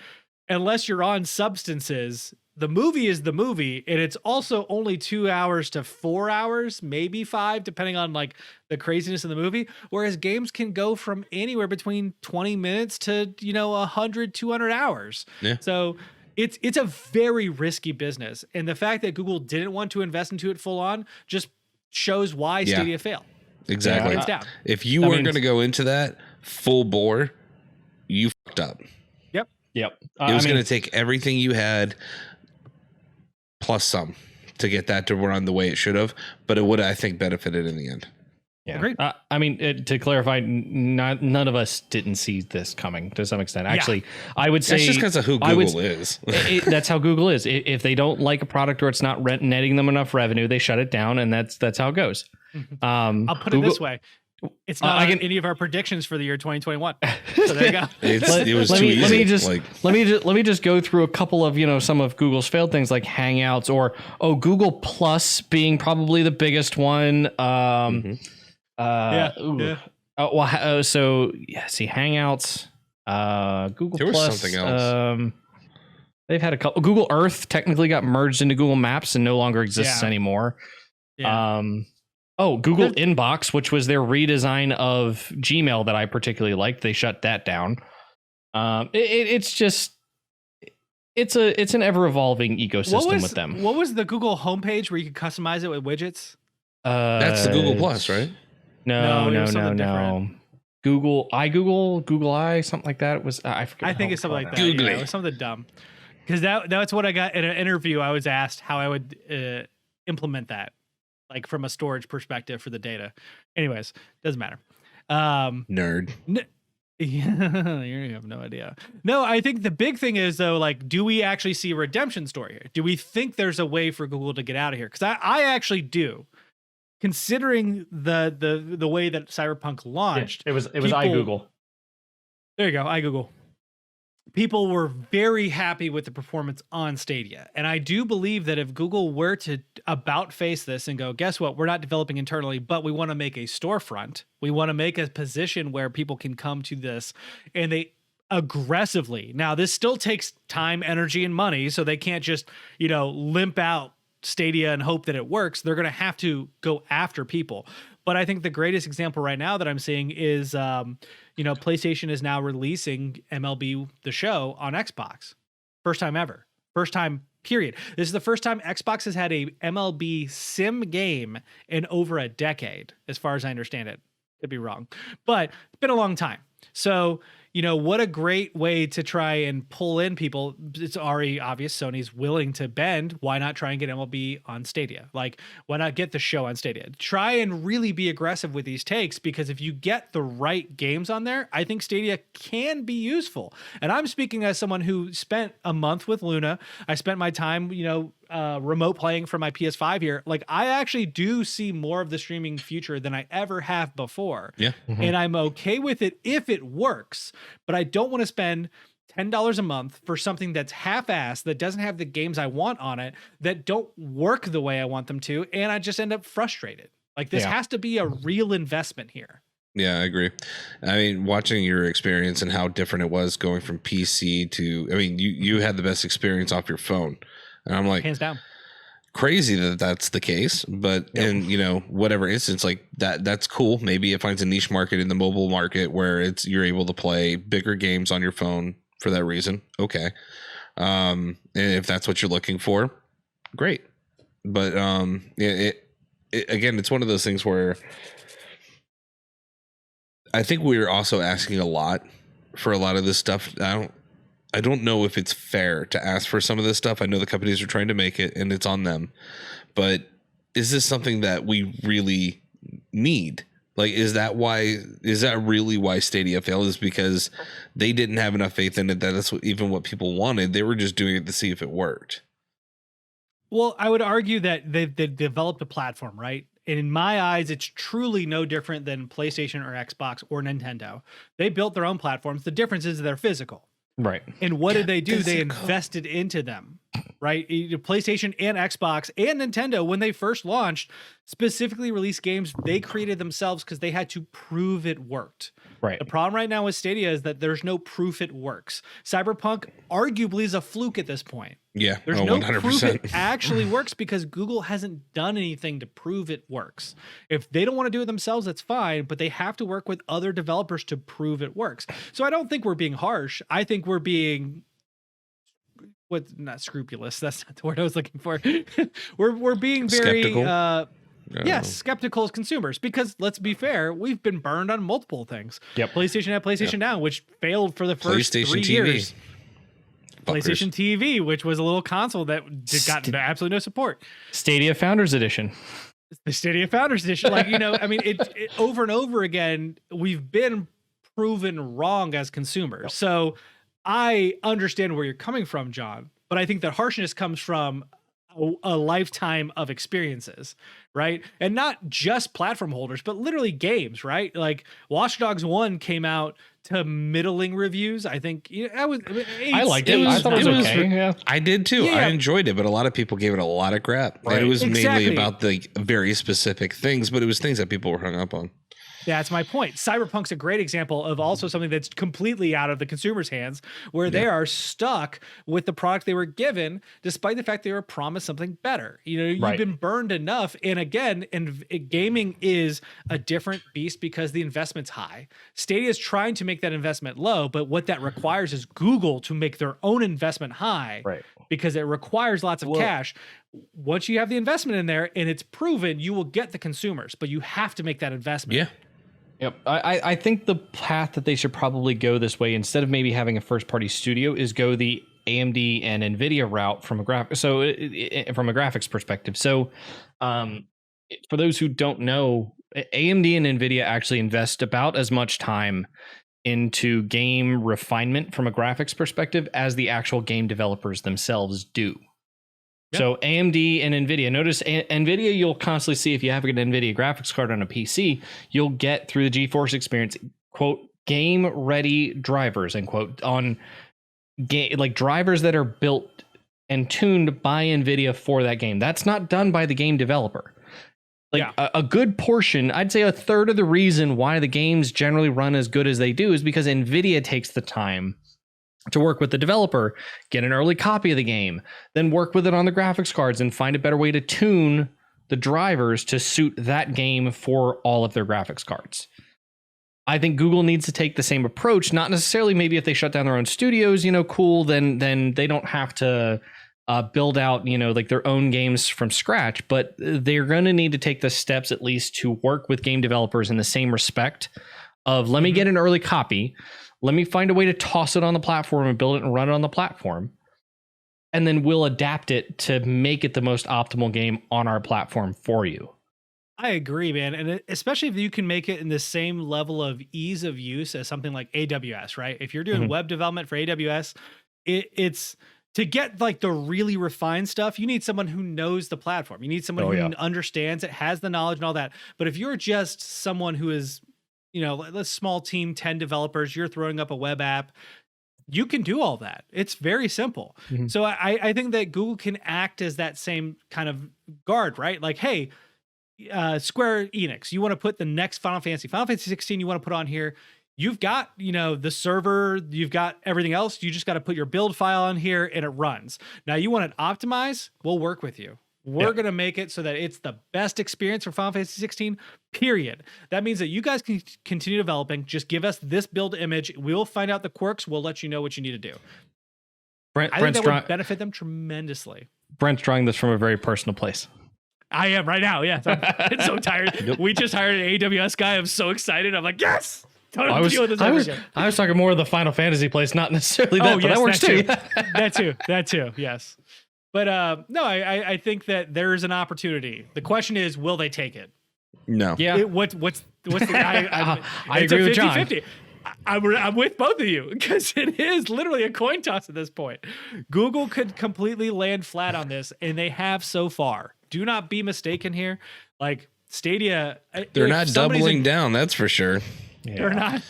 unless you're on substances, the movie is the movie, and it's also only 2 hours to 4 hours, maybe 5, depending on like the craziness of the movie. Whereas games can go from anywhere between 20 minutes to 100, 200 hours. Yeah. So it's a very risky business. And the fact that Google didn't want to invest into it full on just shows why Stadia failed. Exactly. If you were going to go into that full bore, you fucked up. Yep. It was going to take everything you had plus some to get that to run the way it should have, but it would, I think, benefited in the end. Yeah. Agreed. To clarify, none of us didn't see this coming to some extent. Actually, I would say that's just because of who Google is. That's how Google is. If they don't like a product or it's not netting them enough revenue, they shut it down, and that's how it goes. I'll put it this way. It's not any of our predictions for the year 2021. So there you go. It was too easy. Let me just go through a couple of some of Google's failed things like Hangouts or Google Plus being probably the biggest one. See Hangouts, Google there was Plus, something else. They've had a couple. Google Earth technically got merged into Google Maps and no longer exists anymore. Google Inbox, which was their redesign of Gmail that I particularly liked, they shut that down. It's an ever evolving ecosystem with them. What was the Google homepage where you could customize it with widgets? That's the Google Plus, right? No. Google I, something like that. It was I forget. I think it's something like that. Google it was something dumb. Because that's what I got in an interview. I was asked how I would implement that, like from a storage perspective for the data. Anyways, doesn't matter. Nerd. You have no idea. No, I think the big thing is though, like, do we actually see a redemption story here? Do we think there's a way for Google to get out of here? Because I actually do. Considering the way that Cyberpunk launched, it was iGoogle. There you go, iGoogle. people were very happy with the performance on Stadia. And I do believe that if Google were to about face this and go, guess what? We're not developing internally, but we want to make a storefront. We want to make a position where people can come to this and they aggressively. Now, this still takes time, energy, and money. So they can't just, limp out Stadia and hope that it works. They're going to have to go after people. But I think the greatest example right now that I'm seeing is, PlayStation is now releasing MLB The Show on Xbox. First time ever. First time, period. This is the first time Xbox has had a MLB sim game in over a decade, as far as I understand it. Could be wrong, but it's been a long time. So, what a great way to try and pull in people. It's already obvious Sony's willing to bend. Why not try and get MLB on Stadia? Like, why not get the show on Stadia? Try and really be aggressive with these takes, because if you get the right games on there, I think Stadia can be useful. And I'm speaking as someone who spent a month with Luna. I spent my time, remote playing from my PS5 here. Like, I actually do see more of the streaming future than I ever have before. Yeah. Mm-hmm. And I'm okay with it if it works, but I don't want to spend $10 a month for something that's half-assed, that doesn't have the games I want on it, that don't work the way I want them to, and I just end up frustrated. Like, this has to be a real investment here. Yeah, I agree. I mean, watching your experience and how different it was going from PC to, you had the best experience off your phone. And I'm like, hands down, crazy that that's the case. But in, whatever instance like that's cool. Maybe it finds a niche market in the mobile market where you're able to play bigger games on your phone for that reason. Okay. And if that's what you're looking for, great. But it again, it's one of those things where I think we're also asking a lot for a lot of this stuff. I don't know if it's fair to ask for some of this stuff. I know the companies are trying to make it and it's on them, but is this something that we really need? Like, is that really why Stadia failed? Is because they didn't have enough faith in it that that's what people wanted. They were just doing it to see if it worked. Well, I would argue that they've developed a platform, right? And in my eyes, it's truly no different than PlayStation or Xbox or Nintendo. They built their own platforms. The difference is they're physical. Right. And what did they do? They invested into them, right? PlayStation and Xbox and Nintendo, when they first launched, specifically released games they created themselves because they had to prove it worked. Right. The problem right now with Stadia is that there's no proof it works. Cyberpunk arguably is a fluke at this point. Yeah, there's no 100%. proof it actually works because Google hasn't done anything to prove it works. If they don't want to do it themselves, that's fine, but they have to work with other developers to prove it works. So I don't think we're being harsh. I think we're being not scrupulous. That's not the word I was looking for. we're being very skeptical. Yes, skeptical as consumers, because let's be fair, we've been burned on multiple things. Yep. PlayStation had PlayStation Now, which failed for the first PlayStation 3 TV. years. Fuckers. PlayStation TV, which was a little console that got absolutely no support. Stadia Founders Edition. The Stadia Founders Edition, it over and over again, we've been proven wrong as consumers. Yep. So I understand where you're coming from, John, but I think that harshness comes from a lifetime of experiences, right? And not just platform holders, but literally games, right? Like Watch Dogs 1 came out to middling reviews. I think I liked it. I thought it was okay. Yeah. I did too. Yeah. I enjoyed it, but a lot of people gave it a lot of crap. Right. And it was mainly about the very specific things, but it was things that people were hung up on. That's my point. Cyberpunk's a great example of also something that's completely out of the consumer's hands, where they are stuck with the product they were given, despite the fact they were promised something better. You've been burned enough. And again, gaming is a different beast because the investment's high. Stadia is trying to make that investment low, but what that requires is Google to make their own investment high, because it requires lots of cash. Once you have the investment in there and it's proven, you will get the consumers, but you have to make that investment. Yeah. Yep. I think the path that they should probably go this way, instead of maybe having a first party studio, is go the AMD and NVIDIA route from a graphics perspective. So for those who don't know, AMD and NVIDIA actually invest about as much time into game refinement from a graphics perspective as the actual game developers themselves do. Yep. So AMD and NVIDIA, notice NVIDIA, you'll constantly see, if you have an NVIDIA graphics card on a PC, you'll get through the GeForce experience, quote, game ready drivers, end quote, on like drivers that are built and tuned by NVIDIA for that game. That's not done by the game developer. Like a good portion, I'd say a third of the reason why the games generally run as good as they do is because NVIDIA takes the time to work with the developer, get an early copy of the game, then work with it on the graphics cards and find a better way to tune the drivers to suit that game for all of their graphics cards. I think Google needs to take the same approach, not necessarily maybe if they shut down their own studios, cool, then they don't have to build out, like their own games from scratch, but they're going to need to take the steps at least to work with game developers in the same respect of let me get an early copy. Let me find a way to toss it on the platform and build it and run it on the platform. And then we'll adapt it to make it the most optimal game on our platform for you. I agree, man. And especially if you can make it in the same level of ease of use as something like AWS, right? If you're doing web development for AWS, it's to get like the really refined stuff, you need someone who knows the platform. You need someone who understands it, has the knowledge and all that. But if you're just someone who is, a small team, 10 developers, you're throwing up a web app, you can do all that. It's very simple. So I think that Google can act as that same kind of guard, right? Like, hey, Square Enix, you want to put the next Final Fantasy 16 you want to put on here. You've got, the server, you've got everything else. You just got to put your build file on here and it runs. Now you want it optimized, we'll work with you. We're going to make it so that it's the best experience for Final Fantasy 16, period. That means that you guys can continue developing. Just give us this build image. We'll find out the quirks. We'll let you know what you need to do. I think that would benefit them tremendously. Brent's drawing this from a very personal place. I am right now. Yeah. I'm so tired. We just hired an AWS guy. I'm so excited. I'm like, yes. I was talking more of the Final Fantasy place, not necessarily that, but that works too. That too. Yes. But no, I think that there's an opportunity. The question is, will they take it? No. Yeah. What's the guy? I agree with John. 50-50. I'm with both of you because it is literally a coin toss at this point. Google could completely land flat on this, and they have so far. Do not be mistaken here. Like Stadia, they're not doubling down. That's for sure. They're not.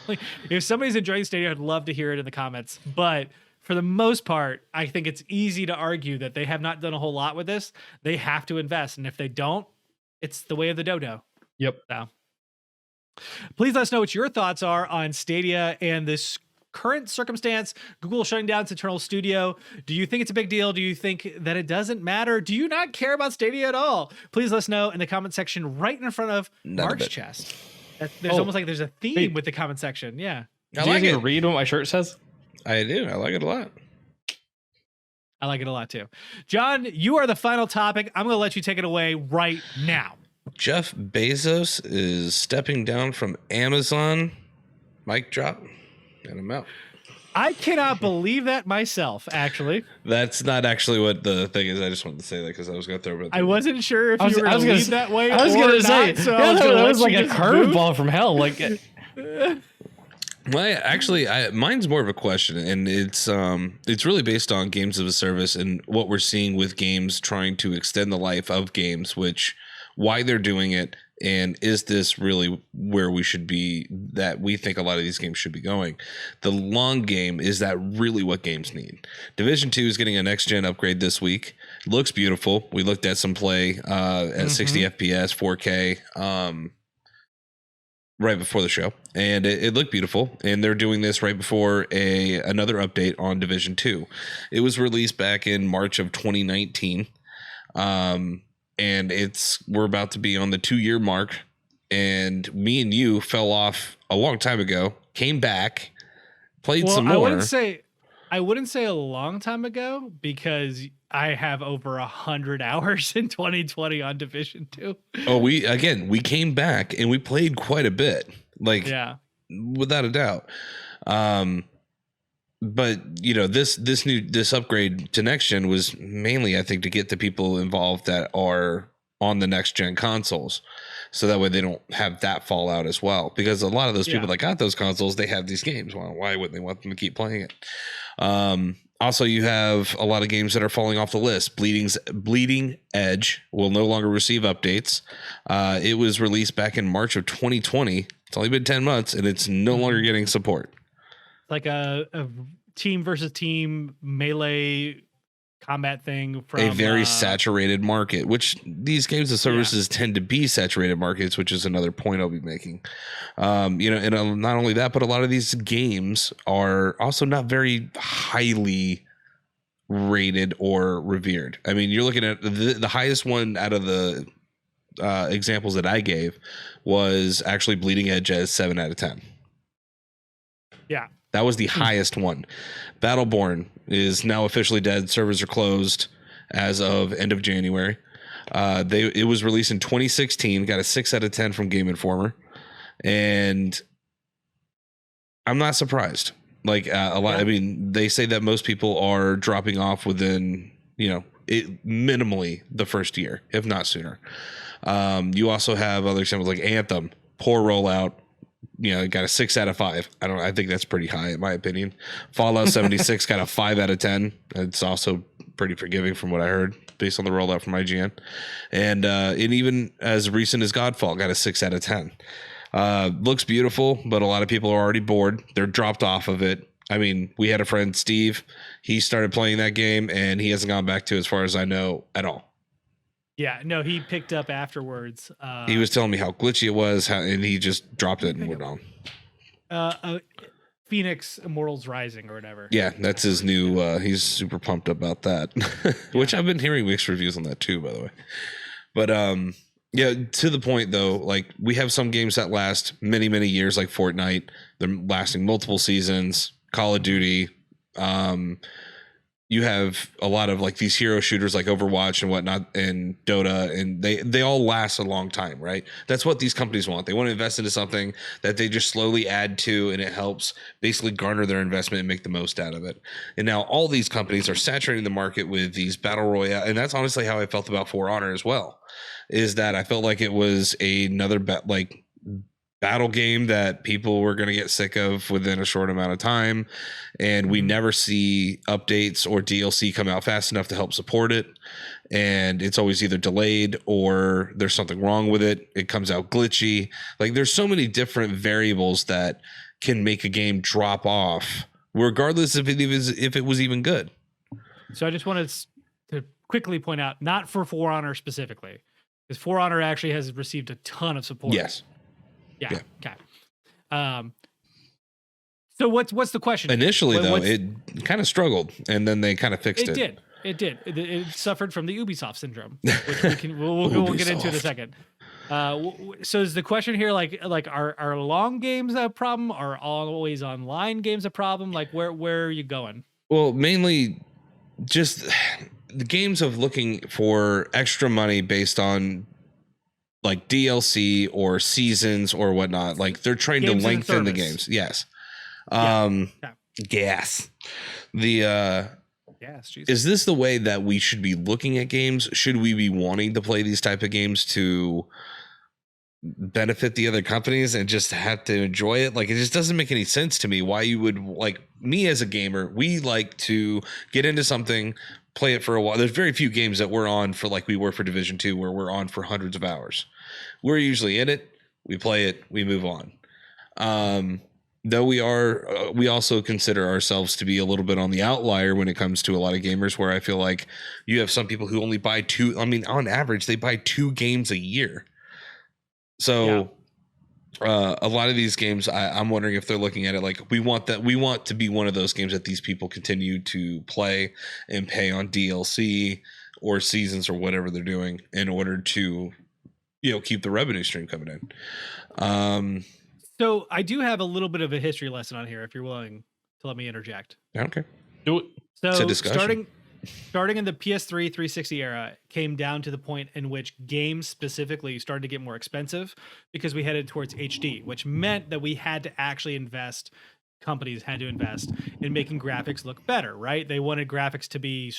Like, if somebody's enjoying Stadia, I'd love to hear it in the comments. But for the most part, I think it's easy to argue that they have not done a whole lot with this. They have to invest, and if they don't, it's the way of the dodo. Yep. So, please let us know what your thoughts are on Stadia and this current circumstance. Google shutting down its internal studio. Do you think it's a big deal? Do you think that it doesn't matter? Do you not care about Stadia at all? Please let us know in the comment section right in front of Mark's chest. There's almost like there's a theme with the comment section. Yeah. Do you even read what my shirt says? I do. I like it a lot. I like it a lot too. John, you are the final topic. I'm going to let you take it away right now. Jeff Bezos is stepping down from Amazon. Mic drop. And I'm out. I cannot believe that myself, actually. That's not actually what the thing is. I just wanted to say that because I was going to throw it. I wasn't sure if you were going to lead that way. I was going to say, so that was like a curveball from hell. Like, mine's more of a question, and it's really based on games as a service and what we're seeing with games trying to extend the life of games, why they're doing it. And is this really where we should be, that we think a lot of these games should be going? The long game, is that really what games need? Division 2 is getting a next-gen upgrade this week. It looks beautiful. We looked at some play at 60 FPS, 4K right before the show, and it looked beautiful. And they're doing this right before another update on Division 2. It was released back in March of 2019. And we're about to be on the 2-year mark, and me and you fell off a long time ago, came back, played some more. I wouldn't say a long time ago, because I have over 100 hours in 2020 on Division 2. Oh, we came back and we played quite a bit, without a doubt. But this upgrade to next gen was mainly, I think, to get the people involved that are on the next gen consoles, so that way they don't have that fallout as well. Because a lot of those people that got those consoles, they have these games. Well, why wouldn't they want them to keep playing it? Also, you have a lot of games that are falling off the list. Bleeding Edge will no longer receive updates. It was released back in March of 2020. It's only been 10 months, and it's no longer getting support. Like a team versus team melee combat thing from a very saturated market, which these games and services tend to be saturated markets, which is another point I'll be making. And not only that, but a lot of these games are also not very highly rated or revered. I mean, you're looking at the highest one out of the examples that I gave was actually Bleeding Edge as 7 out of 10. Yeah. That was the highest one. Battleborn is now officially dead. Servers are closed as of end of January. It was released in 2016, got a 6 out of 10 from Game Informer. And I'm not surprised. Like a lot, I mean, they say that most people are dropping off within, minimally the first year, if not sooner. You also have other examples like Anthem, poor rollout. Got a 6 out of 5. I think that's pretty high in my opinion. Fallout 76 got a 5 out of 10. It's also pretty forgiving from what I heard based on the rollout from IGN. And even as recent as Godfall got a 6 out of 10. Looks beautiful, but a lot of people are already bored. They're dropped off of it. I mean, we had a friend, Steve. He started playing that game and he hasn't gone back to it as far as I know at all. Yeah, no, he picked up afterwards. He was telling me how glitchy it was, and he just dropped it and went on. Phoenix Immortals Rising or whatever. Yeah, that's his new. He's super pumped about that, which I've been hearing mixed reviews on that too, by the way. But to the point though, like we have some games that last many, many years, like Fortnite. They're lasting multiple seasons. Call of Duty. You have a lot of like these hero shooters like Overwatch and whatnot and Dota, and they all last a long time, right? That's what these companies want. They want to invest into something that they just slowly add to, and it helps basically garner their investment and make the most out of it. And now all these companies are saturating the market with these battle royale, and that's honestly how I felt about For Honor as well. Is that I felt like it was another battle game that people were going to get sick of within a short amount of time, and we never see updates or DLC come out fast enough to help support it, and it's always either delayed or there's something wrong with it. It comes out glitchy. Like there's so many different variables that can make a game drop off regardless if it was even good. So I just wanted to quickly point out, not for For Honor specifically, because For Honor actually has received a ton of support. Yes. Yeah. Okay. So what's the question? Initially, it kind of struggled, and then they kind of fixed it. It did. It suffered from the Ubisoft syndrome, which we'll get into in a second. So is the question here like are long games a problem? Are always online games a problem? Like where are you going? Well, mainly just the games of looking for extra money based on like DLC or seasons or whatnot. Like they're trying to lengthen the games. Yes. Gas. Is this the way that we should be looking at games? Should we be wanting to play these type of games to benefit the other companies and just have to enjoy it? Like, it just doesn't make any sense to me why you would, like, me as a gamer, we like to get into something, play it for a while. There's very few games that we're on for, like we were for Division 2, where we're on for hundreds of hours. We're usually in it, we play it, we move on. Though we also consider ourselves to be a little bit on the outlier when it comes to a lot of gamers, where I feel like you have some people who only buy two. I mean, on average, they buy 2 games a year. So a lot of these games, I'm wondering if they're looking at it like we want to be one of those games that these people continue to play and pay on DLC or seasons or whatever they're doing in order to, keep the revenue stream coming in. So I do have a little bit of a history lesson on here, if you're willing to let me interject. Okay. Do it. So it's a discussion. starting in the PS3 360 era, came down to the point in which games specifically started to get more expensive because we headed towards HD, which meant that we had to actually invest. Companies had to invest in making graphics look better, right? They wanted graphics to be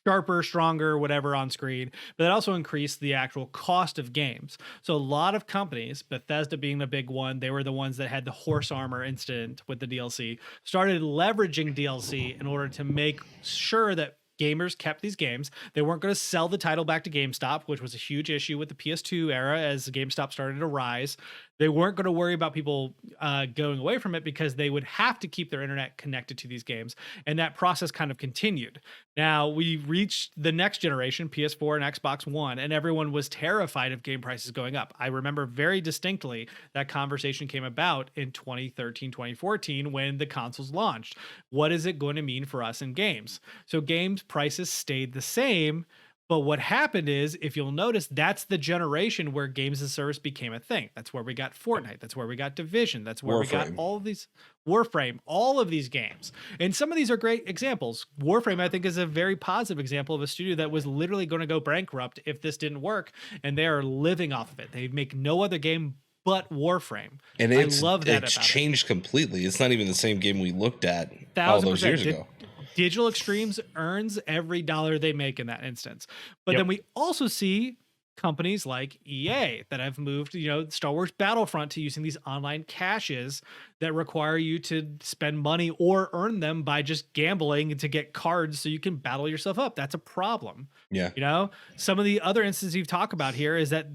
sharper, stronger, whatever on screen, but it also increased the actual cost of games. So a lot of companies, Bethesda being the big one, they were the ones that had the horse armor incident with the DLC, started leveraging DLC in order to make sure that gamers kept these games. They weren't going to sell the title back to GameStop, which was a huge issue with the PS2 era as GameStop started to rise. They weren't going to worry about people going away from it because they would have to keep their internet connected to these games. And that process kind of continued. Now we reached the next generation, PS4 and Xbox One, and everyone was terrified of game prices going up. I remember very distinctly that conversation came about in 2013, 2014 when the consoles launched. What is it going to mean for us in games? So games prices stayed the same. But what happened is, if you'll notice, that's the generation where games as a service became a thing. That's where we got Fortnite. That's where we got Division. That's where we got all of these Warframe, all of these games. And some of these are great examples. Warframe, I think, is a very positive example of a studio that was literally going to go bankrupt if this didn't work. And they are living off of it. They make no other game but Warframe. And I love that it's changed completely. It's not even the same game we looked at all those years ago. Digital Extremes earns every dollar they make in that instance. But then we also see companies like EA that have moved, Star Wars Battlefront to using these online caches that require you to spend money or earn them by just gambling to get cards so you can battle yourself up. That's a problem. Yeah. Some of the other instances you talk about here is that,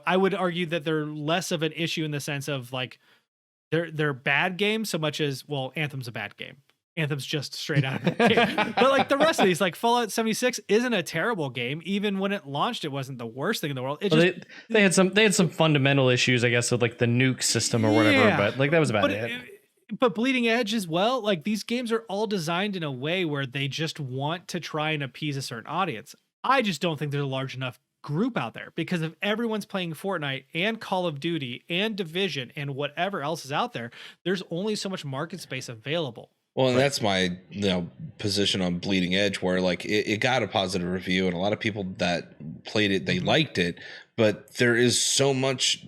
I would argue that they're less of an issue in the sense of like they're bad games so much as, well, Anthem's a bad game. Anthem's just straight out of the game. But like the rest of these, like Fallout 76 isn't a terrible game. Even when it launched, it wasn't the worst thing in the world. They had some fundamental issues, I guess, with like the nuke system or whatever, but like that was about it. But Bleeding Edge as well, like these games are all designed in a way where they just want to try and appease a certain audience. I just don't think there's a large enough group out there, because if everyone's playing Fortnite and Call of Duty and Division and whatever else is out there, there's only so much market space available. Well, and that's my position on Bleeding Edge, where like it got a positive review, and a lot of people that played it, they liked it, but there is so much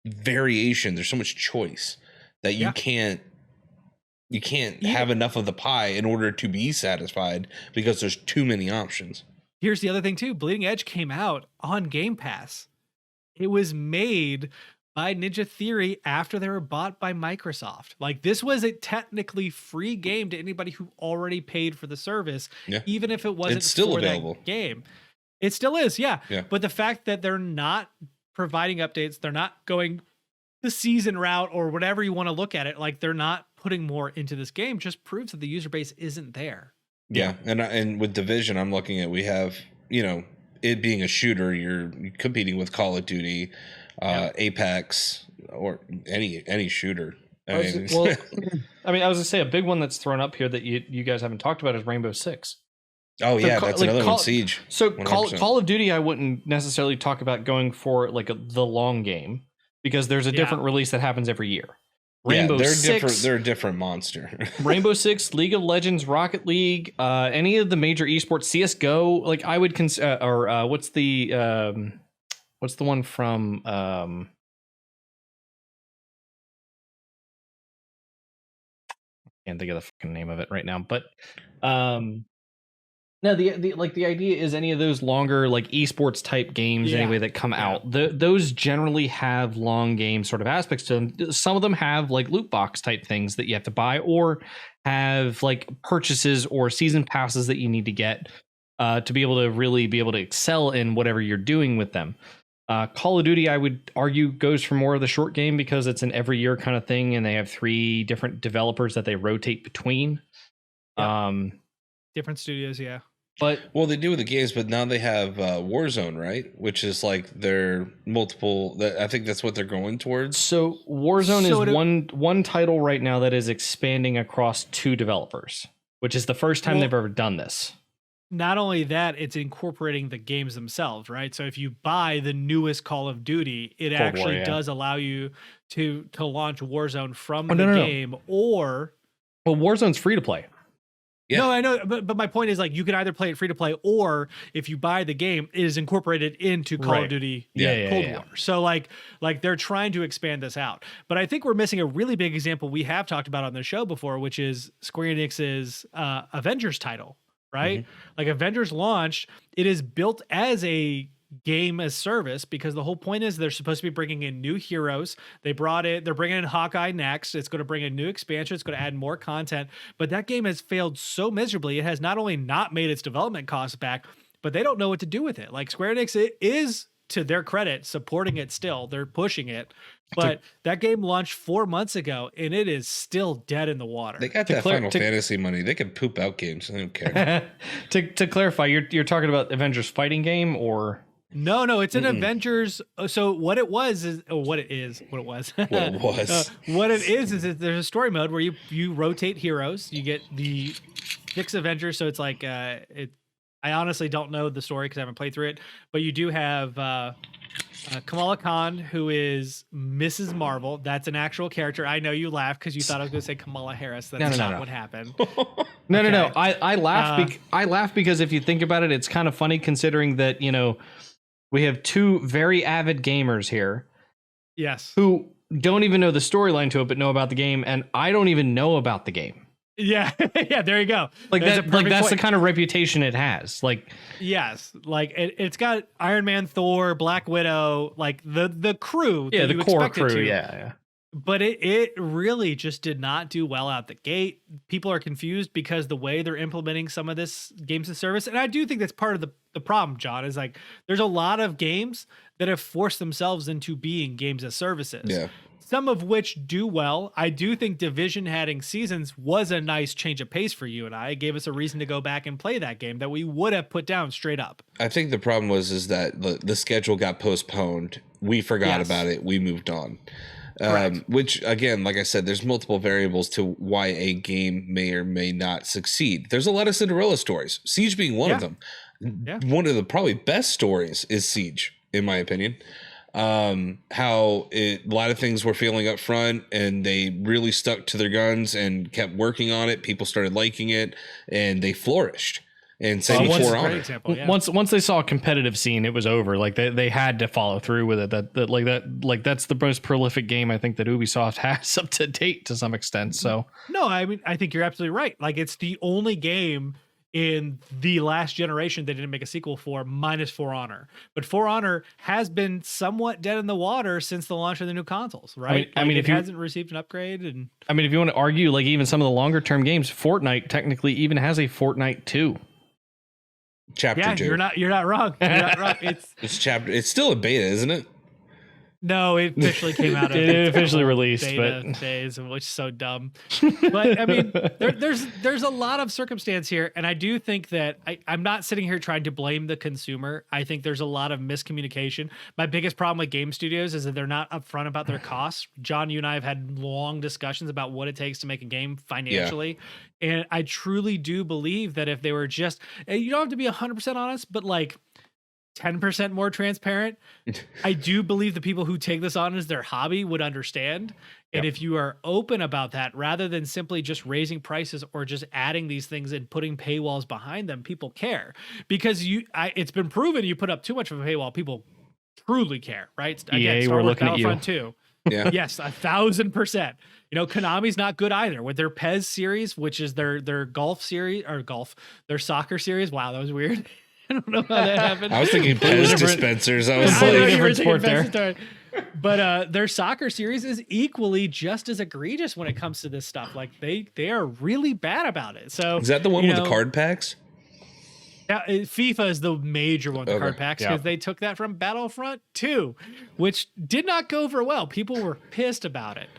variation, there's so much choice that you can't have enough of the pie in order to be satisfied, because there's too many options. Here's the other thing too. Bleeding Edge came out on Game Pass. It was made by Ninja Theory after they were bought by Microsoft. Like, this was a technically free game to anybody who already paid for the service, even if it wasn't still available. That game. It still is, yeah. But the fact that they're not providing updates, they're not going the season route or whatever you want to look at it, like they're not putting more into this game, just proves that the user base isn't there. Yeah, and with Division, I'm looking at, we have, it being a shooter, you're competing with Call of Duty, Apex, or any shooter. I was gonna say a big one that's thrown up here that you guys haven't talked about is Rainbow Six. Oh yeah, that's another one. Siege. So Call of Duty, I wouldn't necessarily talk about going for like the long game, because there's a different release that happens every year. Rainbow Six, they're a different monster. Rainbow Six, League of Legends, Rocket League, any of the major esports, CS:GO. Like I would consider, or what's the one from? Can't think of the fucking name of it right now, but no, the idea is any of those longer like esports type games anyway that come out, those generally have long game sort of aspects to them. Some of them have like loot box type things that you have to buy, or have like purchases or season passes that you need to get to be able to really be able to excel in whatever you're doing with them. Call of Duty, I would argue, goes for more of the short game, because it's an every year kind of thing, and they have 3 different developers that they rotate between. Different studios, But they do with the games, but now they have Warzone, right? Which is like their multiple. I think that's what they're going towards. So Warzone is one title right now that is expanding across 2 developers, which is the first time they've ever done this. Not only that, it's incorporating the games themselves, right? So if you buy the newest Call of Duty, it actually does allow you to launch Warzone from the game, or Warzone's free to play. Yeah. No, I know, but my point is, like, you can either play it free to play, or if you buy the game, it is incorporated into Call of Duty Cold War. So like they're trying to expand this out. But I think we're missing a really big example we have talked about on the show before, which is Square Enix's Avengers title, right? Mm-hmm. Like Avengers launched, it is built as a game as service, because the whole point is they're supposed to be bringing in new heroes. They're bringing in Hawkeye next. It's going to bring a new expansion. It's going to add more content, but that game has failed so miserably. It has not only not made its development costs back, but they don't know what to do with it. Like Square Enix, it is to their credit, supporting it still. They're pushing it. But that game launched 4 months ago, and it is still dead in the water. They got that Final Fantasy money. They can poop out games. I don't care. To clarify, you're talking about Avengers fighting game or... No, it's an Avengers. So what it was is what it is. What it was. What it is that there's a story mode where you rotate heroes. You get the 6 Avengers. So it's like I honestly don't know the story because I haven't played through it. But you do have Kamala Khan, who is Mrs. Marvel. That's an actual character. I know you laughed because you thought I was going to say Kamala Harris. That's not what happened. No. I laugh. I laugh because if you think about it, it's kind of funny considering that we have 2 very avid gamers here. Yes. Who don't even know the storyline to it, but know about the game, and I don't even know about the game. Yeah, yeah. There you go. That's the kind of reputation it has. Yes, it's got Iron Man, Thor, Black Widow, like the crew. Yeah, the core crew. To. Yeah. But it really just did not do well out the gate. People are confused because the way they're implementing some of this games as service, and I do think that's part of the problem, John, is like there's a lot of games that have forced themselves into being games as services. Yeah. Some of which do well. I do think Division adding seasons was a nice change of pace for you and I. It gave us a reason to go back and play that game that we would have put down straight up. I think the problem is that the schedule got postponed. We forgot about it. We moved on. Which, again, like I said, there's multiple variables to why a game may or may not succeed. There's a lot of Cinderella stories, Siege being one of them. Yeah. One of the probably best stories is Siege, in my opinion. How a lot of things were failing up front and they really stuck to their guns and kept working on it. People started liking it and they flourished. And same with For Honor. Once they saw a competitive scene, it was over. Like they had to follow through with it. That's the most prolific game I think that Ubisoft has up to date to some extent. So no, I mean I think you're absolutely right. Like it's the only game in the last generation they didn't make a sequel for, minus For Honor. But For Honor has been somewhat dead in the water since the launch of the new consoles, right? I mean, if it hasn't received an upgrade, and I mean, if you want to argue, like even some of the longer term games, Fortnite technically even has a Fortnite 2. Chapter 2. You're not wrong. You're not wrong. It's still a beta, isn't it? No, it officially came out. It officially released, beta but days, which is so dumb. But I mean, there's a lot of circumstance here, and I do think that I'm not sitting here trying to blame the consumer. I think there's a lot of miscommunication. My biggest problem with game studios is that they're not upfront about their costs. John, you and I have had long discussions about what it takes to make a game financially, and I truly do believe that if they were just, you don't have to be 100% honest, but like 10% more transparent, I do believe the people who take this on as their hobby would understand. And if you are open about that, rather than simply just raising prices or just adding these things and putting paywalls behind them, people care. Because it's been proven you put up too much of a paywall, people truly care, right? Again, Star Wars Battlefront 2. Yeah. Yes, 1,000%. Konami's not good either with their PES series, which is their golf series their soccer series. Wow, that was weird. I don't know how that happened. I was thinking booze dispensers. I was like, different sport there. But their soccer series is equally just as egregious when it comes to this stuff. Like they are really bad about it. So is that the one with the card packs? Yeah, FIFA is the major one with the card packs because they took that from Battlefront 2, which did not go over well. People were pissed about it.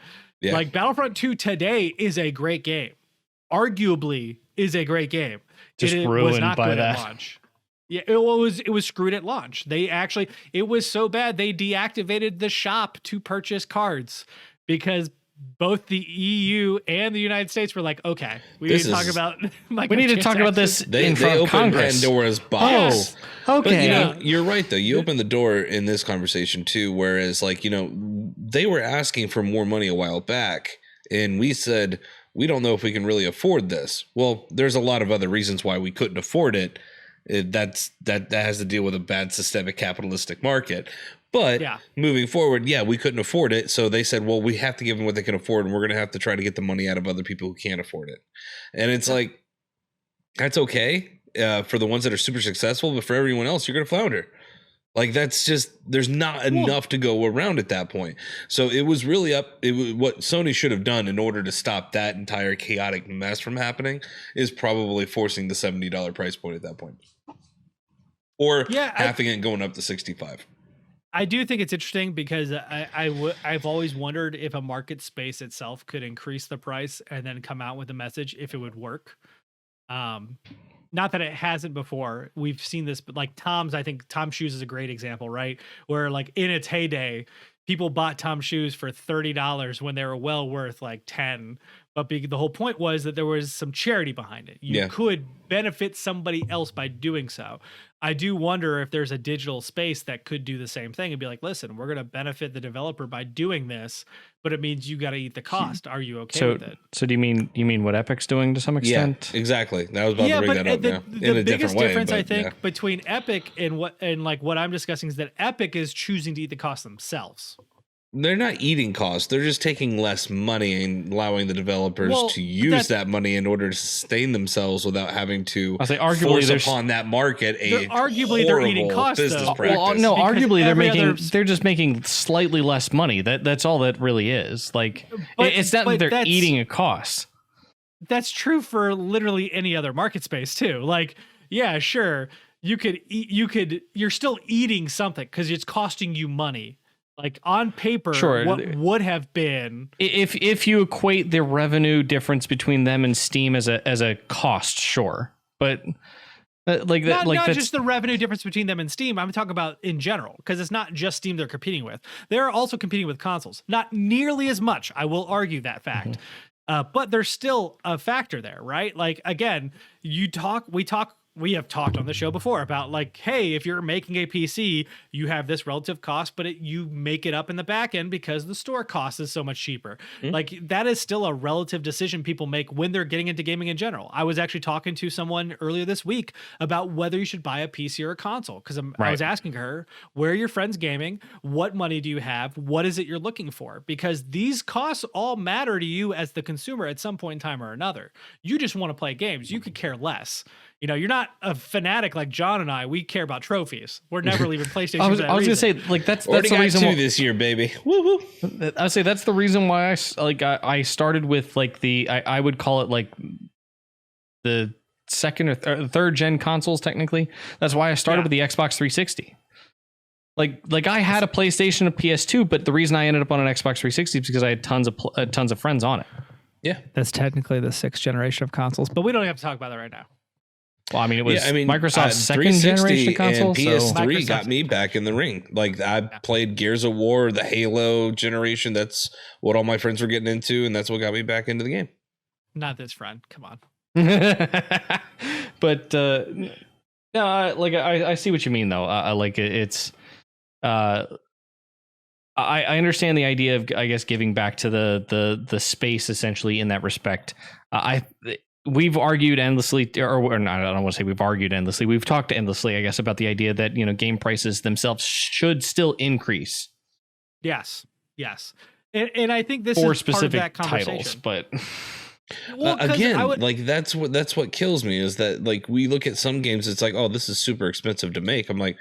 Yeah. Like Battlefront 2 today is a great game. Arguably is a great game. Just ruined by that. At launch. Yeah, it was screwed at launch. It was so bad they deactivated the shop to purchase cards because both the EU and the United States were like, okay, we need to talk about this they in front of Congress. Pandora's box. Oh, okay. But you're right though. You opened the door in this conversation too, whereas they were asking for more money a while back, and we said we don't know if we can really afford this. Well, there's a lot of other reasons why we couldn't afford it. That has to deal with a bad systemic capitalistic market. But moving forward, we couldn't afford it. So they said, well, we have to give them what they can afford, and we're going to have to try to get the money out of other people who can't afford it. And it's like, that's okay for the ones that are super successful, but for everyone else, you're going to flounder. Like that's just, there's not enough to go around at that point. So it was really what Sony should have done in order to stop that entire chaotic mess from happening is probably forcing the $70 price point at that point. Or having it going up to $65. I do think it's interesting because I've always wondered if a market space itself could increase the price and then come out with a message if it would work. Not that it hasn't before. We've seen this, but like I think Tom's shoes is a great example, right? Where like in its heyday, people bought Tom's shoes for $30 when they were well worth like 10. But the whole point was that there was some charity behind it. You could benefit somebody else by doing so. I do wonder if there's a digital space that could do the same thing and be like, listen, we're going to benefit the developer by doing this, but it means you got to eat the cost. Are you okay with it? So do you mean what Epic's doing to some extent? Yeah, exactly. I was about to bring that up now. The biggest difference I think between Epic and what I'm discussing is that Epic is choosing to eat the cost themselves. They're not eating costs. They're just taking less money and allowing the developers to use that money in order to sustain themselves without having to force upon that market arguably they're eating costs. Business practice. Well, no, arguably they're just making slightly less money. That's all that really is. Like it's not that they're eating a cost. That's true for literally any other market space too. Like, yeah, sure, you're still eating something because it's costing you money. Like on paper, what would have been if you equate the revenue difference between them and Steam as a cost, sure, but not just the revenue difference between them and Steam. I'm talking about in general because it's not just Steam they're competing with. They're also competing with consoles, not nearly as much. I will argue that fact, but there's still a factor there, right? Like again, we have talked on the show before about like, hey, if you're making a PC, you have this relative cost, but you make it up in the back end because the store cost is so much cheaper. Like that is still a relative decision people make when they're getting into gaming in general. I was actually talking to someone earlier this week about whether you should buy a PC or a console because I was asking her, where are your friends gaming? What money do you have? What is it you're looking for? Because these costs all matter to you as the consumer at some point in time or another. You just want to play games. You could care less. You know, you're not a fanatic like John and I. We care about trophies. We're never leaving PlayStation. I was going to say, like, that's the reason why this year, baby. Woo-hoo. I would say that's the reason why I started with like I would call it like the second or third gen consoles. Technically, that's why I started with the Xbox 360. Like I had a PlayStation, a PS2, but the reason I ended up on an Xbox 360 is because I had tons of friends on it. Yeah, that's technically the 6th generation of consoles, but we don't have to talk about that right now. Well, I mean, it was Microsoft's second generation console. And PS3 got me back in the ring. Like I played Gears of War, the Halo generation. That's what all my friends were getting into, and that's what got me back into the game. Not this friend. Come on. But no, like I see what you mean though. Like it's I understand the idea of, I guess, giving back to the space essentially in that respect. We've argued endlessly, or not, I don't want to say we've argued endlessly. We've talked endlessly, I guess, about the idea that, you know, game prices themselves should still increase. Yes. And I think this for is specific part of that conversation. titles, but again, like that's what kills me is that like we look at some games, it's like, oh, this is super expensive to make. I'm like,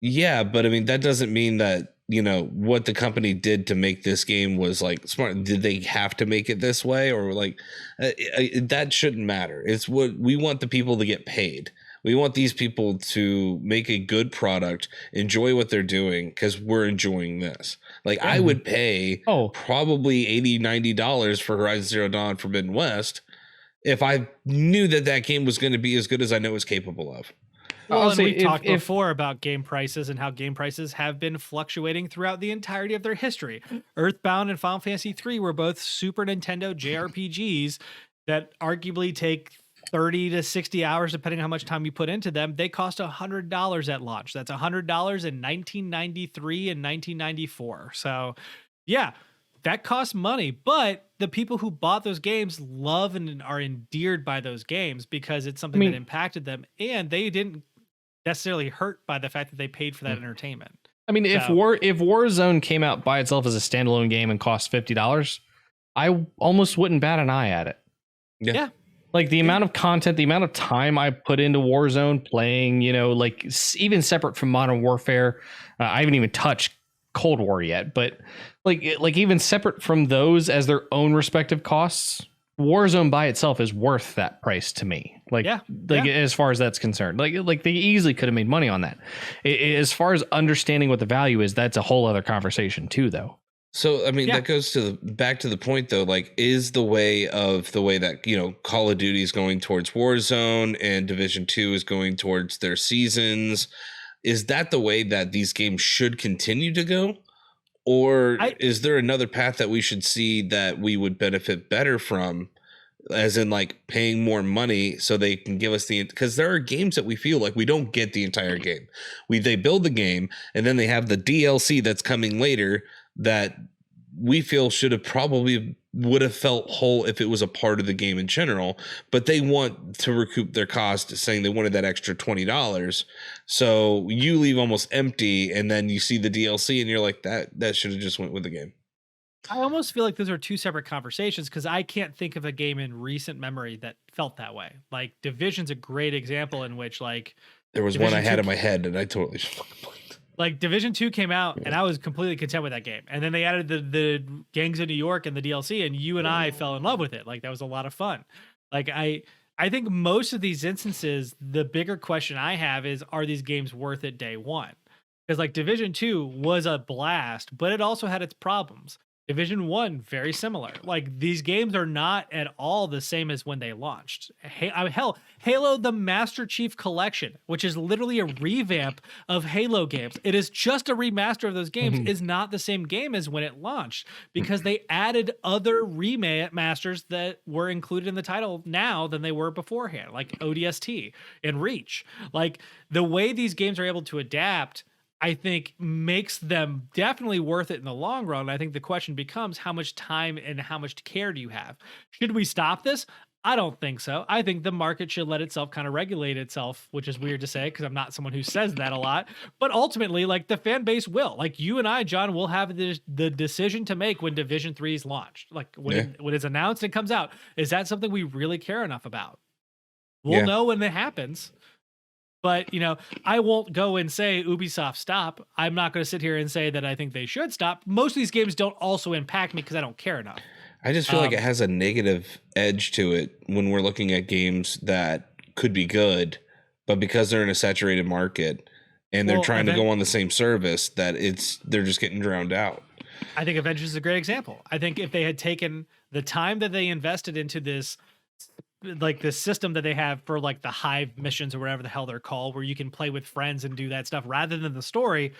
yeah, but I mean, that doesn't mean that, you know, what the company did to make this game was like smart. Did they have to make it this way, or like that shouldn't matter. It's what we want the people to get paid. We want these people to make a good product, enjoy what they're doing because we're enjoying this. Like I would pay probably $80-$90 for Horizon Zero Dawn Forbidden West if I knew that game was going to be as good as I know it's capable of. Well, and we talked before about game prices and how game prices have been fluctuating throughout the entirety of their history. Earthbound and Final Fantasy III were both Super Nintendo JRPGs that arguably take 30 to 60 hours, depending on how much time you put into them. They cost $100 at launch. That's $100 in 1993 and 1994. So, yeah, that costs money, but the people who bought those games love and are endeared by those games because it's something that impacted them, and they didn't necessarily hurt by the fact that they paid for that entertainment. I mean, if Warzone came out by itself as a standalone game and cost $50, I almost wouldn't bat an eye at it. Yeah. Like the amount of content, the amount of time I put into Warzone playing, you know, like even separate from Modern Warfare, I haven't even touched Cold War yet, but like even separate from those as their own respective costs, Warzone by itself is worth that price to me. Like, Yeah. As far as that's concerned, like they easily could have made money on that. As far as understanding what the value is, that's a whole other conversation too, though. So, I mean, that goes back to the point, though, like, is the way that, Call of Duty is going towards Warzone and Division 2 is going towards their seasons. Is that the way that these games should continue to go? Or is there another path that we should see that we would benefit better from, as in like paying more money so they can give us because there are games that we feel like we don't get the entire game. They build the game and then they have the DLC that's coming later that we feel would have felt whole if it was a part of the game in general, but they want to recoup their cost, saying they wanted that extra $20. So you leave almost empty, and then you see the DLC and you're like, that should have just went with the game. I almost feel like those are two separate conversations, because I can't think of a game in recent memory that felt that way. Like Division's a great example in which, like, there was Division one I had in my head and I totally just fucking played. Like Division 2 came out and I was completely content with that game. And then they added the Gangs of New York and the DLC, and you and I fell in love with it. Like that was a lot of fun. Like I think most of these instances, the bigger question I have is, are these games worth it day one? Because like Division 2 was a blast, but it also had its problems. Division 1, very similar. Like these games are not at all the same as when they launched. Hell, Halo the Master Chief Collection, which is literally a revamp of Halo games. It is just a remaster of those games, is not the same game as when it launched, because they added other remasters that were included in the title now than they were beforehand, like ODST and Reach. Like the way these games are able to adapt, I think makes them definitely worth it in the long run. I think the question becomes, how much time and how much care do you have? Should we stop this? I don't think so. I think the market should let itself kind of regulate itself, which is weird to say because I'm not someone who says that a lot. But ultimately, like the fan base will. Like you and I, John, will have the decision to make when Division 3 is launched. Like when it's announced and comes out. Is that something we really care enough about? We'll know when it happens. But, I won't go and say Ubisoft stop. I'm not going to sit here and say that I think they should stop. Most of these games don't also impact me because I don't care enough. I just feel like it has a negative edge to it when we're looking at games that could be good, but because they're in a saturated market and they're trying to go on the same service, that they're just getting drowned out. I think Avengers is a great example. I think if they had taken the time that they invested into this, like the system that they have for like the Hive missions or whatever the hell they're called, where you can play with friends and do that stuff rather than the story,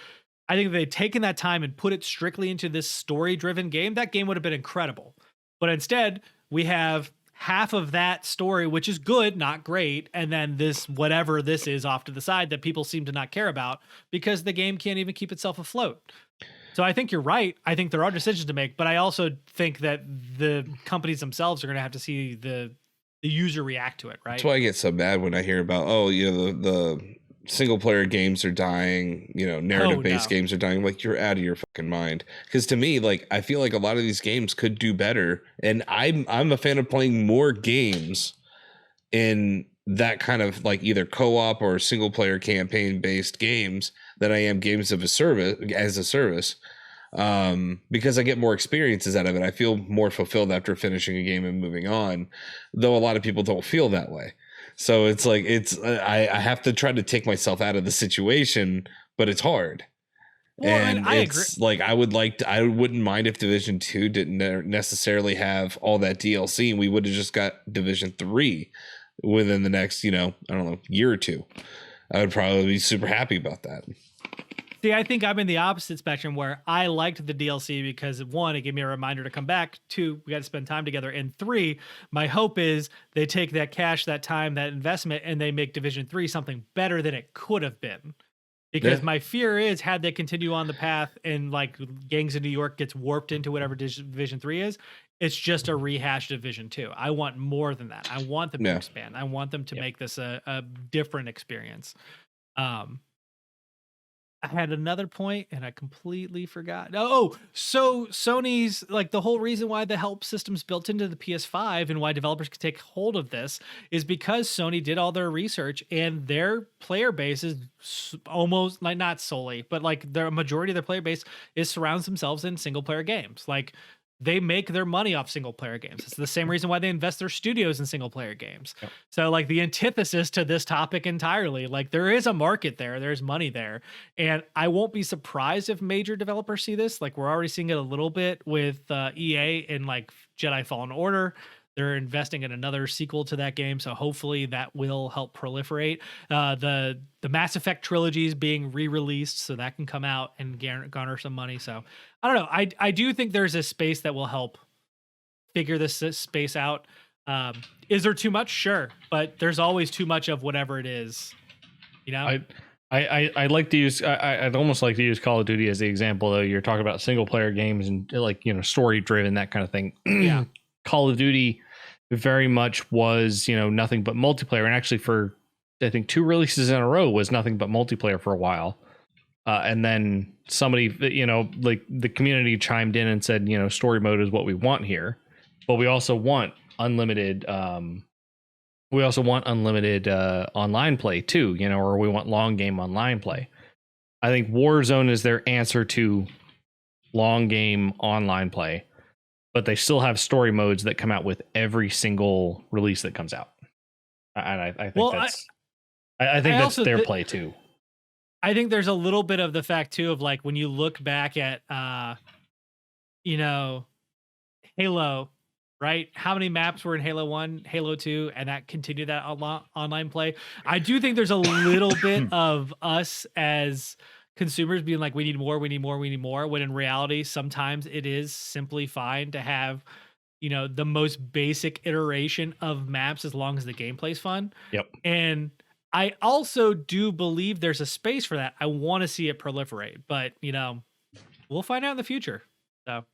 I think if they'd taken that time and put it strictly into this story-driven game, that game would have been incredible. But instead, we have half of that story, which is good, not great, and then this whatever this is off to the side that people seem to not care about because the game can't even keep itself afloat. So I think you're right. I think there are decisions to make, but I also think that the companies themselves are going to have to see the user react to it, right? That's why I get so mad when I hear about, the single player games are dying, narrative based games are dying. Like, you're out of your fucking mind. Because to me, like, I feel like a lot of these games could do better, and I'm a fan of playing more games in that kind of like either co-op or single player campaign based games than I am games as a service. Because I get more experiences out of it. I feel more fulfilled after finishing a game and moving on, though a lot of people don't feel that way. So it's like, I have to try to take myself out of the situation, but it's hard. Well, and I agree. Like, I wouldn't mind if Division 2 didn't necessarily have all that DLC, and we would have just got Division 3 within the next, year or two. I would probably be super happy about that. See, I think I'm in the opposite spectrum where I liked the DLC because, one, it gave me a reminder to come back. Two, we got to spend time together. And three, my hope is they take that cash, that time, that investment, and they make Division 3 something better than it could have been. Because my fear is, had they continue on the path and like Gangs of New York gets warped into whatever Division 3 is, it's just a rehashed Division 2. I want more than that. I want them to expand. I want them to make this a different experience. I had another point and I completely forgot. So Sony's, like, the whole reason why the help system's built into the PS5 and why developers can take hold of this is because Sony did all their research and their player base is almost, like, not solely, but like the majority of their player base surrounds themselves in single player games. Like, they make their money off single player games. It's the same reason why they invest their studios in single player games. Yep. So like the antithesis to this topic entirely, like there is a market there, there's money there. And I won't be surprised if major developers see this. Like we're already seeing it a little bit with EA and like Jedi Fallen Order. They're investing in another sequel to that game, so hopefully that will help proliferate. The Mass Effect trilogy is being re-released, so that can come out and garner some money. So I don't know. I do think there's a space that will help figure this space out. Is there too much? Sure, but there's always too much of whatever it is. You know. I like to use. I'd almost like to use Call of Duty as the example, though. You're talking about single player games and like story driven, that kind of thing. Yeah. Call of Duty very much was, nothing but multiplayer. And actually for, I think 2 releases in a row was nothing but multiplayer for a while. And then somebody, like the community chimed in and said, story mode is what we want here, but we also want unlimited, online play too, or we want long game online play. I think Warzone is their answer to long game online play, but they still have story modes that come out with every single release that comes out. And I think that's their play too. I think there's a little bit of the fact too of like when you look back at Halo, right? How many maps were in Halo 1, Halo 2, and that continued that online play? I do think there's a little bit of us as consumers being like, we need more, when in reality, sometimes it is simply fine to have, the most basic iteration of maps as long as the gameplay's fun. Yep. And I also do believe there's a space for that. I want to see it proliferate, but, we'll find out in the future. So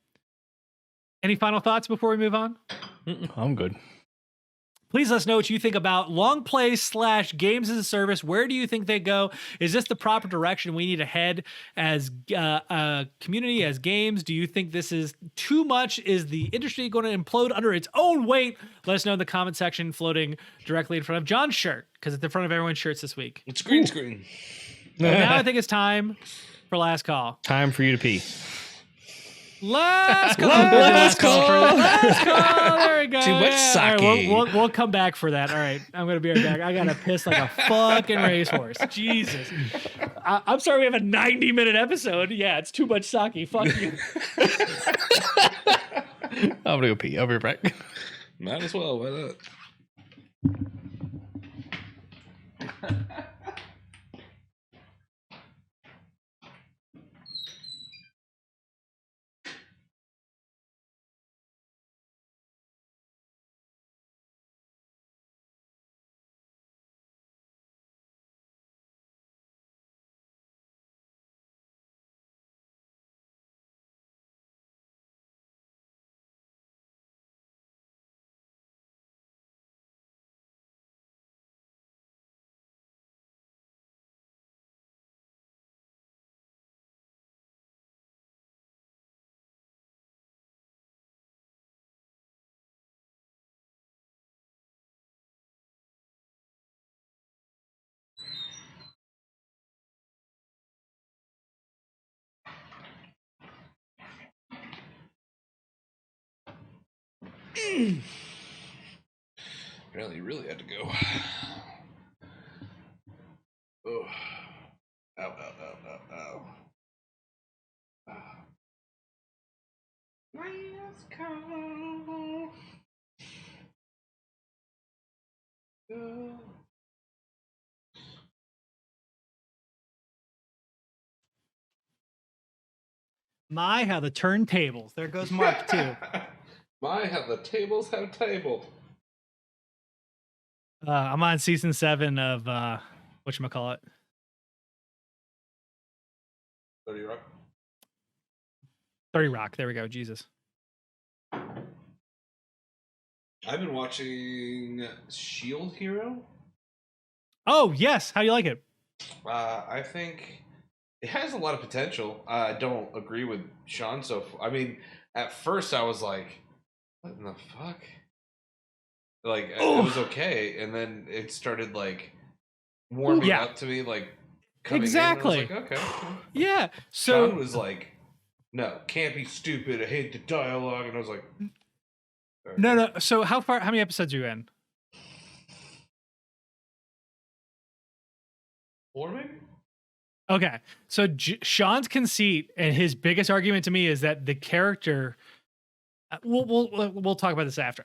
any final thoughts before we move on? I'm good. Please let us know what you think about long play / games as a service. Where do you think they go? Is this the proper direction we need to head as a community, as games? Do you think this is too much? Is the industry going to implode under its own weight? Let us know in the comment section, floating directly in front of John's shirt, because it's in front of everyone's shirts this week. It's green screen. Well, now I think it's time for last call. Time for you to pee. Last call. Last call. There we go. Too much sake. All right, we'll come back for that. All right, I'm gonna be right back. I gotta piss like a fucking racehorse. Jesus. I'm sorry we have a 90-minute episode. Yeah, it's too much sake. Fuck you. I'm gonna go pee. I'll be right back. Might as well. Why not? Apparently, you really had to go. Oh. Ow, ow, ow, ow, ow. Last call. Go. My, how the turntables. There goes Mark, too. My, how the tables have table. I'm on season 7 of whatchamacallit. 30 Rock. 30 Rock. There we go. Jesus. I've been watching Shield Hero. Oh, yes. How do you like it? I think it has a lot of potential. I don't agree with Sean I mean, at first I was like, what in the fuck? Like, it was okay, and then it started like warming up to me, like coming exactly. in, and I was like, okay. Yeah. So Sean was like No, can't be stupid. I hate the dialogue. And I was like, no. So how many episodes are you in? 4 maybe? Okay. So Sean's conceit and his biggest argument to me is that the character. We'll talk about this after.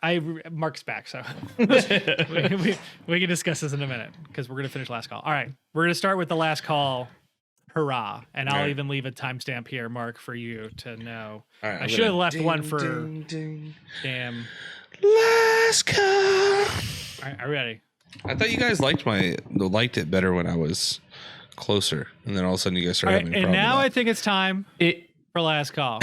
Mark's back, so we can discuss this in a minute because we're gonna finish last call. All right, we're gonna start with the last call. Hurrah! And I'll even leave a timestamp here, Mark, for you to know. All right, I should have left one for damn last call. All right, are we ready? I thought you guys liked it better when I was closer, and then all of a sudden you guys started having a problem. And now I think it's time for last call.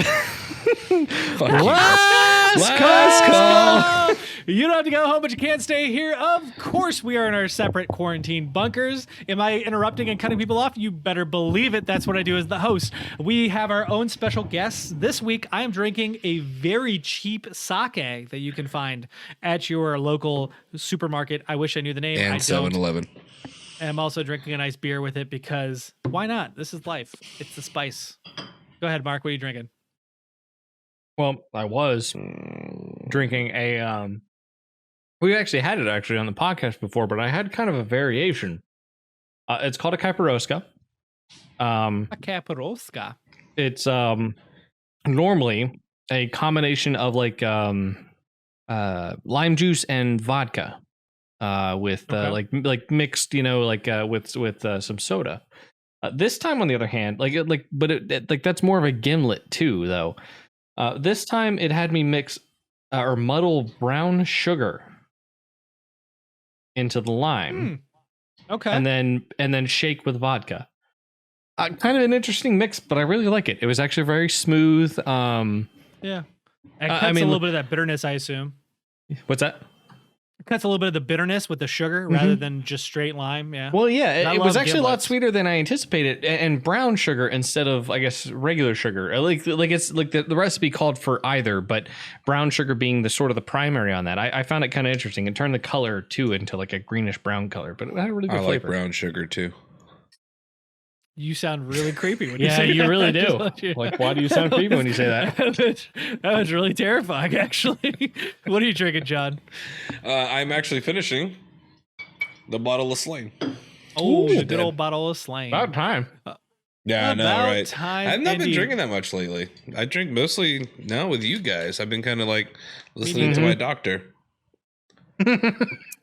Last call. You don't have to go home, but you can't stay here. Of course, we are in our separate quarantine bunkers. Am I interrupting and cutting people off? You better believe it. That's what I do as the host. We have our own special guests. This week, I am drinking a very cheap sake that you can find at your local supermarket. I wish I knew the name. And I don't. 7-Eleven. And I'm also drinking a nice beer with it because why not? This is life. It's the spice. Go ahead, Mark. What are you drinking? Well, I was drinking a we actually had it on the podcast before, but I had kind of a variation. It's called a Capirosca. A Capirosca. It's normally a combination of like lime juice and vodka with like mixed, with some soda. This time, on the other hand, that's more of a gimlet too, though. This time it had me mix or muddle brown sugar into the lime. Okay. And then shake with vodka. Kind of an interesting mix, but I really like it. It was actually very smooth. Yeah. It cuts a little bit of that bitterness, I assume. What's that? It cuts a little bit of the bitterness with the sugar rather than just straight lime. Yeah. Well, yeah, it was actually a lot sweeter than I anticipated, and brown sugar instead of, I guess, regular sugar. Like it's like the recipe called for either, but brown sugar being the sort of the primary on that. I found it kind of interesting. It turned the color too into like a greenish brown color, but it had a really good flavor. I like brown sugar too. You sound really creepy when you say that. Yeah, you really do. You like, why do you sound creepy when you say that? That was really terrifying, actually. What are you drinking, John? I'm actually finishing the bottle of Slain. Oh, the good old bottle of Slain. About time. Yeah, I know, right? Time, I've not been drinking that much lately. I drink mostly now with you guys. I've been kind of like listening to my doctor.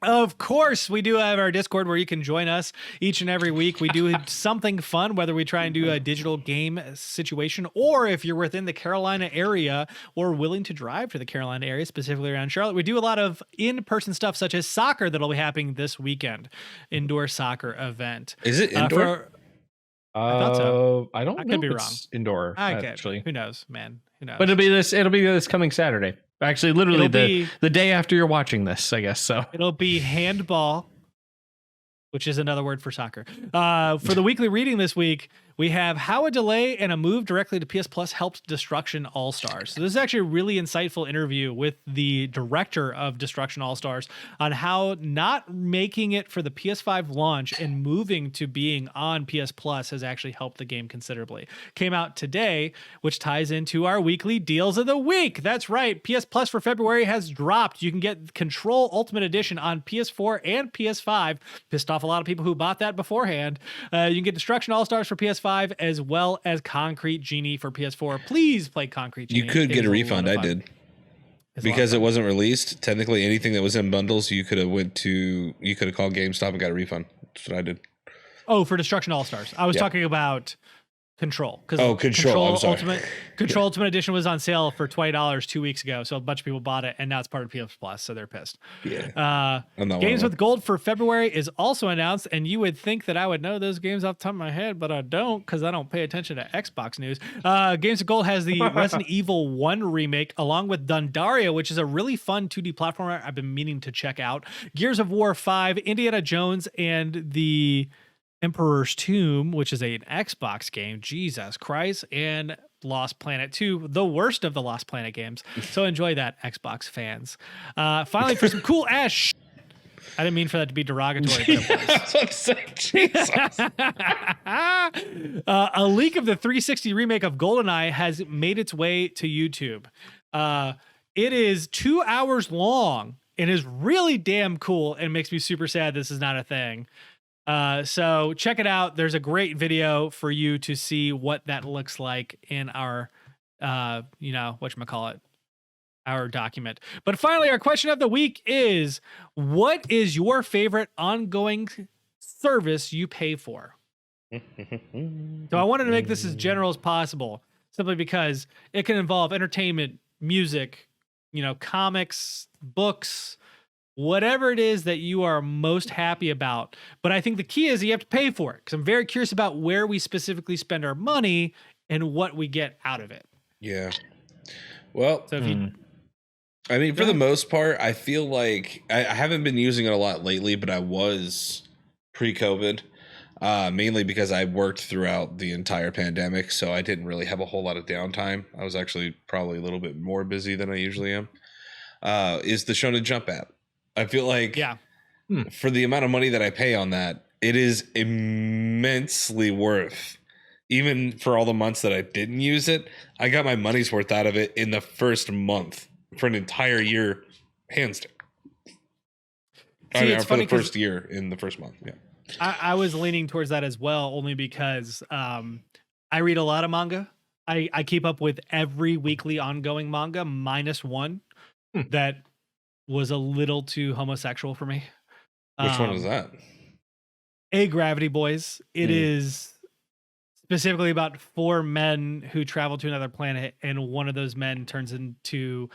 Of course, we do have our Discord where you can join us each and every week. We do something fun, whether we try and do a digital game situation or if you're within the Carolina area or willing to drive to the Carolina area, specifically around Charlotte. We do a lot of in-person stuff such as soccer that'll be happening this weekend, indoor soccer event. Is it indoor? I thought so. I don't know. I could be wrong. Indoor, okay. Actually. Who knows, man? Who knows? But it'll be this coming Saturday. Actually, literally the day after you're watching this, I guess. So it'll be handball, which is another word for soccer. For the weekly reading this week, we have how a delay and a move directly to PS Plus helped Destruction All-Stars. So this is actually a really insightful interview with the director of Destruction All-Stars on how not making it for the PS5 launch and moving to being on PS Plus has actually helped the game considerably. Came out today, which ties into our weekly deals of the week. That's right. PS Plus for February has dropped. You can get Control Ultimate Edition on PS4 and PS5. Pissed off a lot of people who bought that beforehand. You can get Destruction All-Stars for PS5 as well as Concrete Genie for PS4. Please play Concrete Genie. You could get a refund. I did. Because it wasn't released. Technically, anything that was in bundles, you could have called GameStop and got a refund. That's what I did. Oh, for Destruction All-Stars. I was talking about Control. Control. Control Ultimate Edition was on sale for $20 2 weeks ago, so a bunch of people bought it, and now it's part of PS Plus, so they're pissed. Yeah. Games with Gold for February is also announced, and you would think that I would know those games off the top of my head, but I don't, because I don't pay attention to Xbox news. Games with Gold has the Resident Evil 1 remake, along with Dundaria, which is a really fun 2D platformer I've been meaning to check out. Gears of War 5, Indiana Jones, and the Emperor's Tomb, which is an Xbox game, Jesus Christ, and Lost Planet 2, the worst of the Lost Planet games. So enjoy that, Xbox fans. Finally, for some cool ass I didn't mean for that to be derogatory. But That's what I'm saying. Jesus. A leak of the 360 remake of GoldenEye has made its way to YouTube. It is 2 hours long and is really damn cool and makes me super sad this is not a thing. So check it out. There's a great video for you to see what that looks like in our, whatchamacallit, our document. But finally, our question of the week is, what is your favorite ongoing service you pay for? So I wanted to make this as general as possible, simply because it can involve entertainment, music, comics, books, whatever it is that you are most happy about. But I think the key is you have to pay for it, because I'm very curious about where we specifically spend our money and what we get out of it. Yeah. Well, so if you, for the most part, I feel like I haven't been using it a lot lately, but I was pre-COVID, mainly because I worked throughout the entire pandemic. So I didn't really have a whole lot of downtime. I was actually probably a little bit more busy than I usually am. Is the Shonen Jump app. I feel like for the amount of money that I pay on that, it is immensely worth. Even for all the months that I didn't use it, I got my money's worth out of it in the first month for an entire year, hands down. For the first year in the first month. Yeah, I was leaning towards that as well, only because I read a lot of manga. I keep up with every weekly ongoing manga minus one that was a little too homosexual for me. Which one was that? Gravity Boys. It is specifically about 4 men who travel to another planet, and one of those men turns into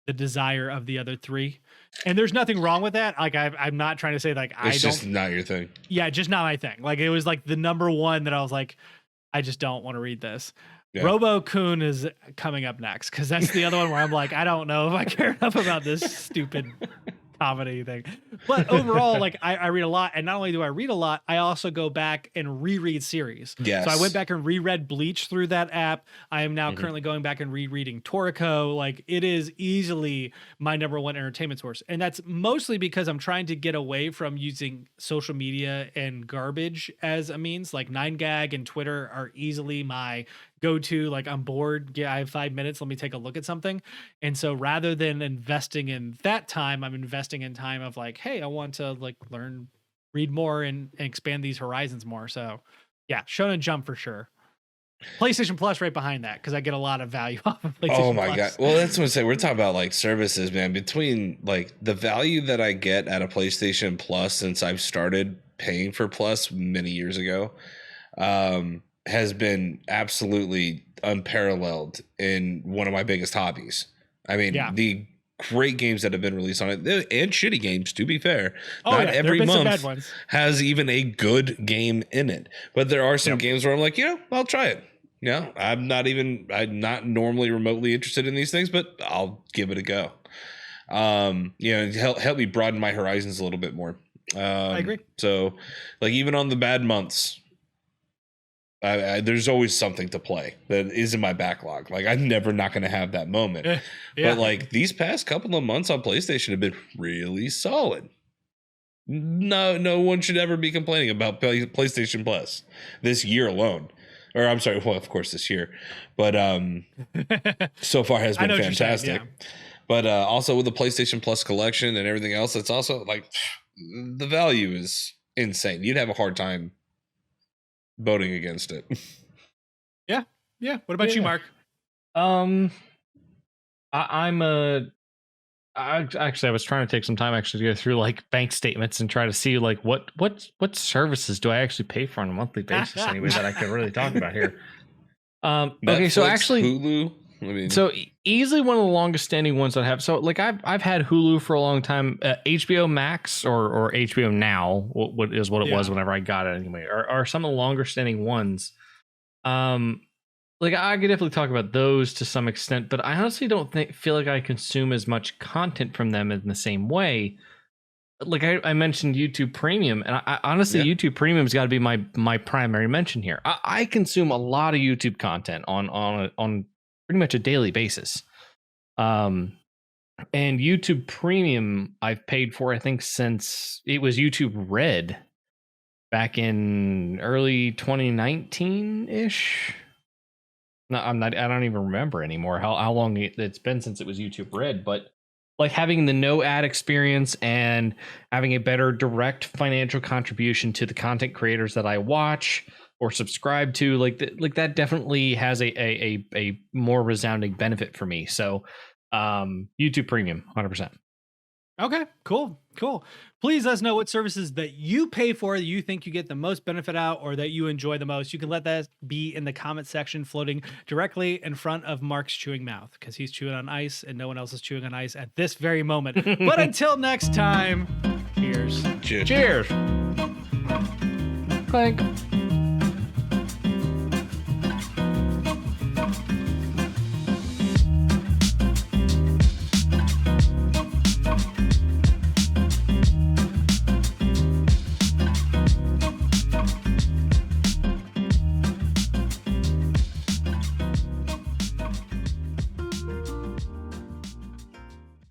the desire of the other 3. And there's nothing wrong with that. Like I'm not trying to say like it's just not your thing. Yeah, just not my thing. Like it was like the number one that I was like, I just don't want to read this. Yeah. Robo-kun is coming up next, because that's the other one where I'm like, I don't know if I care enough about this stupid comedy thing. But overall, like I read a lot, and not only do I read a lot, I also go back and reread series. Yes. So I went back and reread Bleach through that app. I am now currently going back and rereading Toriko. Like it is easily my number one entertainment source. And that's mostly because I'm trying to get away from using social media and garbage as a means. Like 9gag and Twitter are easily my go-to. Like I'm bored, I have 5 minutes, let me take a look at something. And so rather than investing in that time, I'm investing in time of like, hey, I want to like learn, read more and expand these horizons more. So yeah, Shonen Jump for sure. PlayStation Plus right behind that, because I get a lot of value off of PlayStation Oh my Plus. God. Well, that's what I'm saying. We're talking about like services, man. Between like the value that I get at a PlayStation Plus since I've started paying for Plus many years ago, has been absolutely unparalleled in one of my biggest hobbies. I mean, the great games that have been released on it, and shitty games, to be fair. Not every month has even a good game in it. But there are some games where I'm like, I'll try it. I'm not normally remotely interested in these things, but I'll give it a go. Help me broaden my horizons a little bit more. I agree. So like even on the bad months, there's always something to play that is in my backlog. Like I'm never not going to have that moment. But like these past couple of months on PlayStation have been really solid. No one should ever be complaining about PlayStation Plus this year alone. Or I'm sorry, well, of course this year. But so far has been fantastic. But also with the PlayStation Plus collection and everything else, it's also like the value is insane. You'd have a hard time voting against it. Yeah. What about you, Mark? I was trying to take some time actually to go through like bank statements and try to see like what services do I actually pay for on a monthly basis anyway that I can really talk about here. Okay, so actually Hulu. So easily one of the longest standing ones that I have. So like I've had Hulu for a long time. HBO Max or HBO Now, what it was whenever I got it anyway, are some of the longer standing ones. Like I could definitely talk about those to some extent, but I honestly don't feel like I consume as much content from them in the same way. Like I mentioned YouTube Premium, and I honestly YouTube Premium's got to be my primary mention here. I consume a lot of YouTube content on pretty much a daily basis. And YouTube Premium, I've paid for, I think, since it was YouTube Red back in early 2019 ish. No, I don't even remember anymore how long it's been since it was YouTube Red, but like having the no ad experience and having a better direct financial contribution to the content creators that I watch or subscribe to, like that definitely has a more resounding benefit for me. So YouTube Premium, 100%. Okay, cool. Please let us know what services that you pay for that you think you get the most benefit out or that you enjoy the most. You can let that be in the comment section floating directly in front of Mark's chewing mouth because he's chewing on ice and no one else is chewing on ice at this very moment. But until next time, cheers. Cheers. Clank.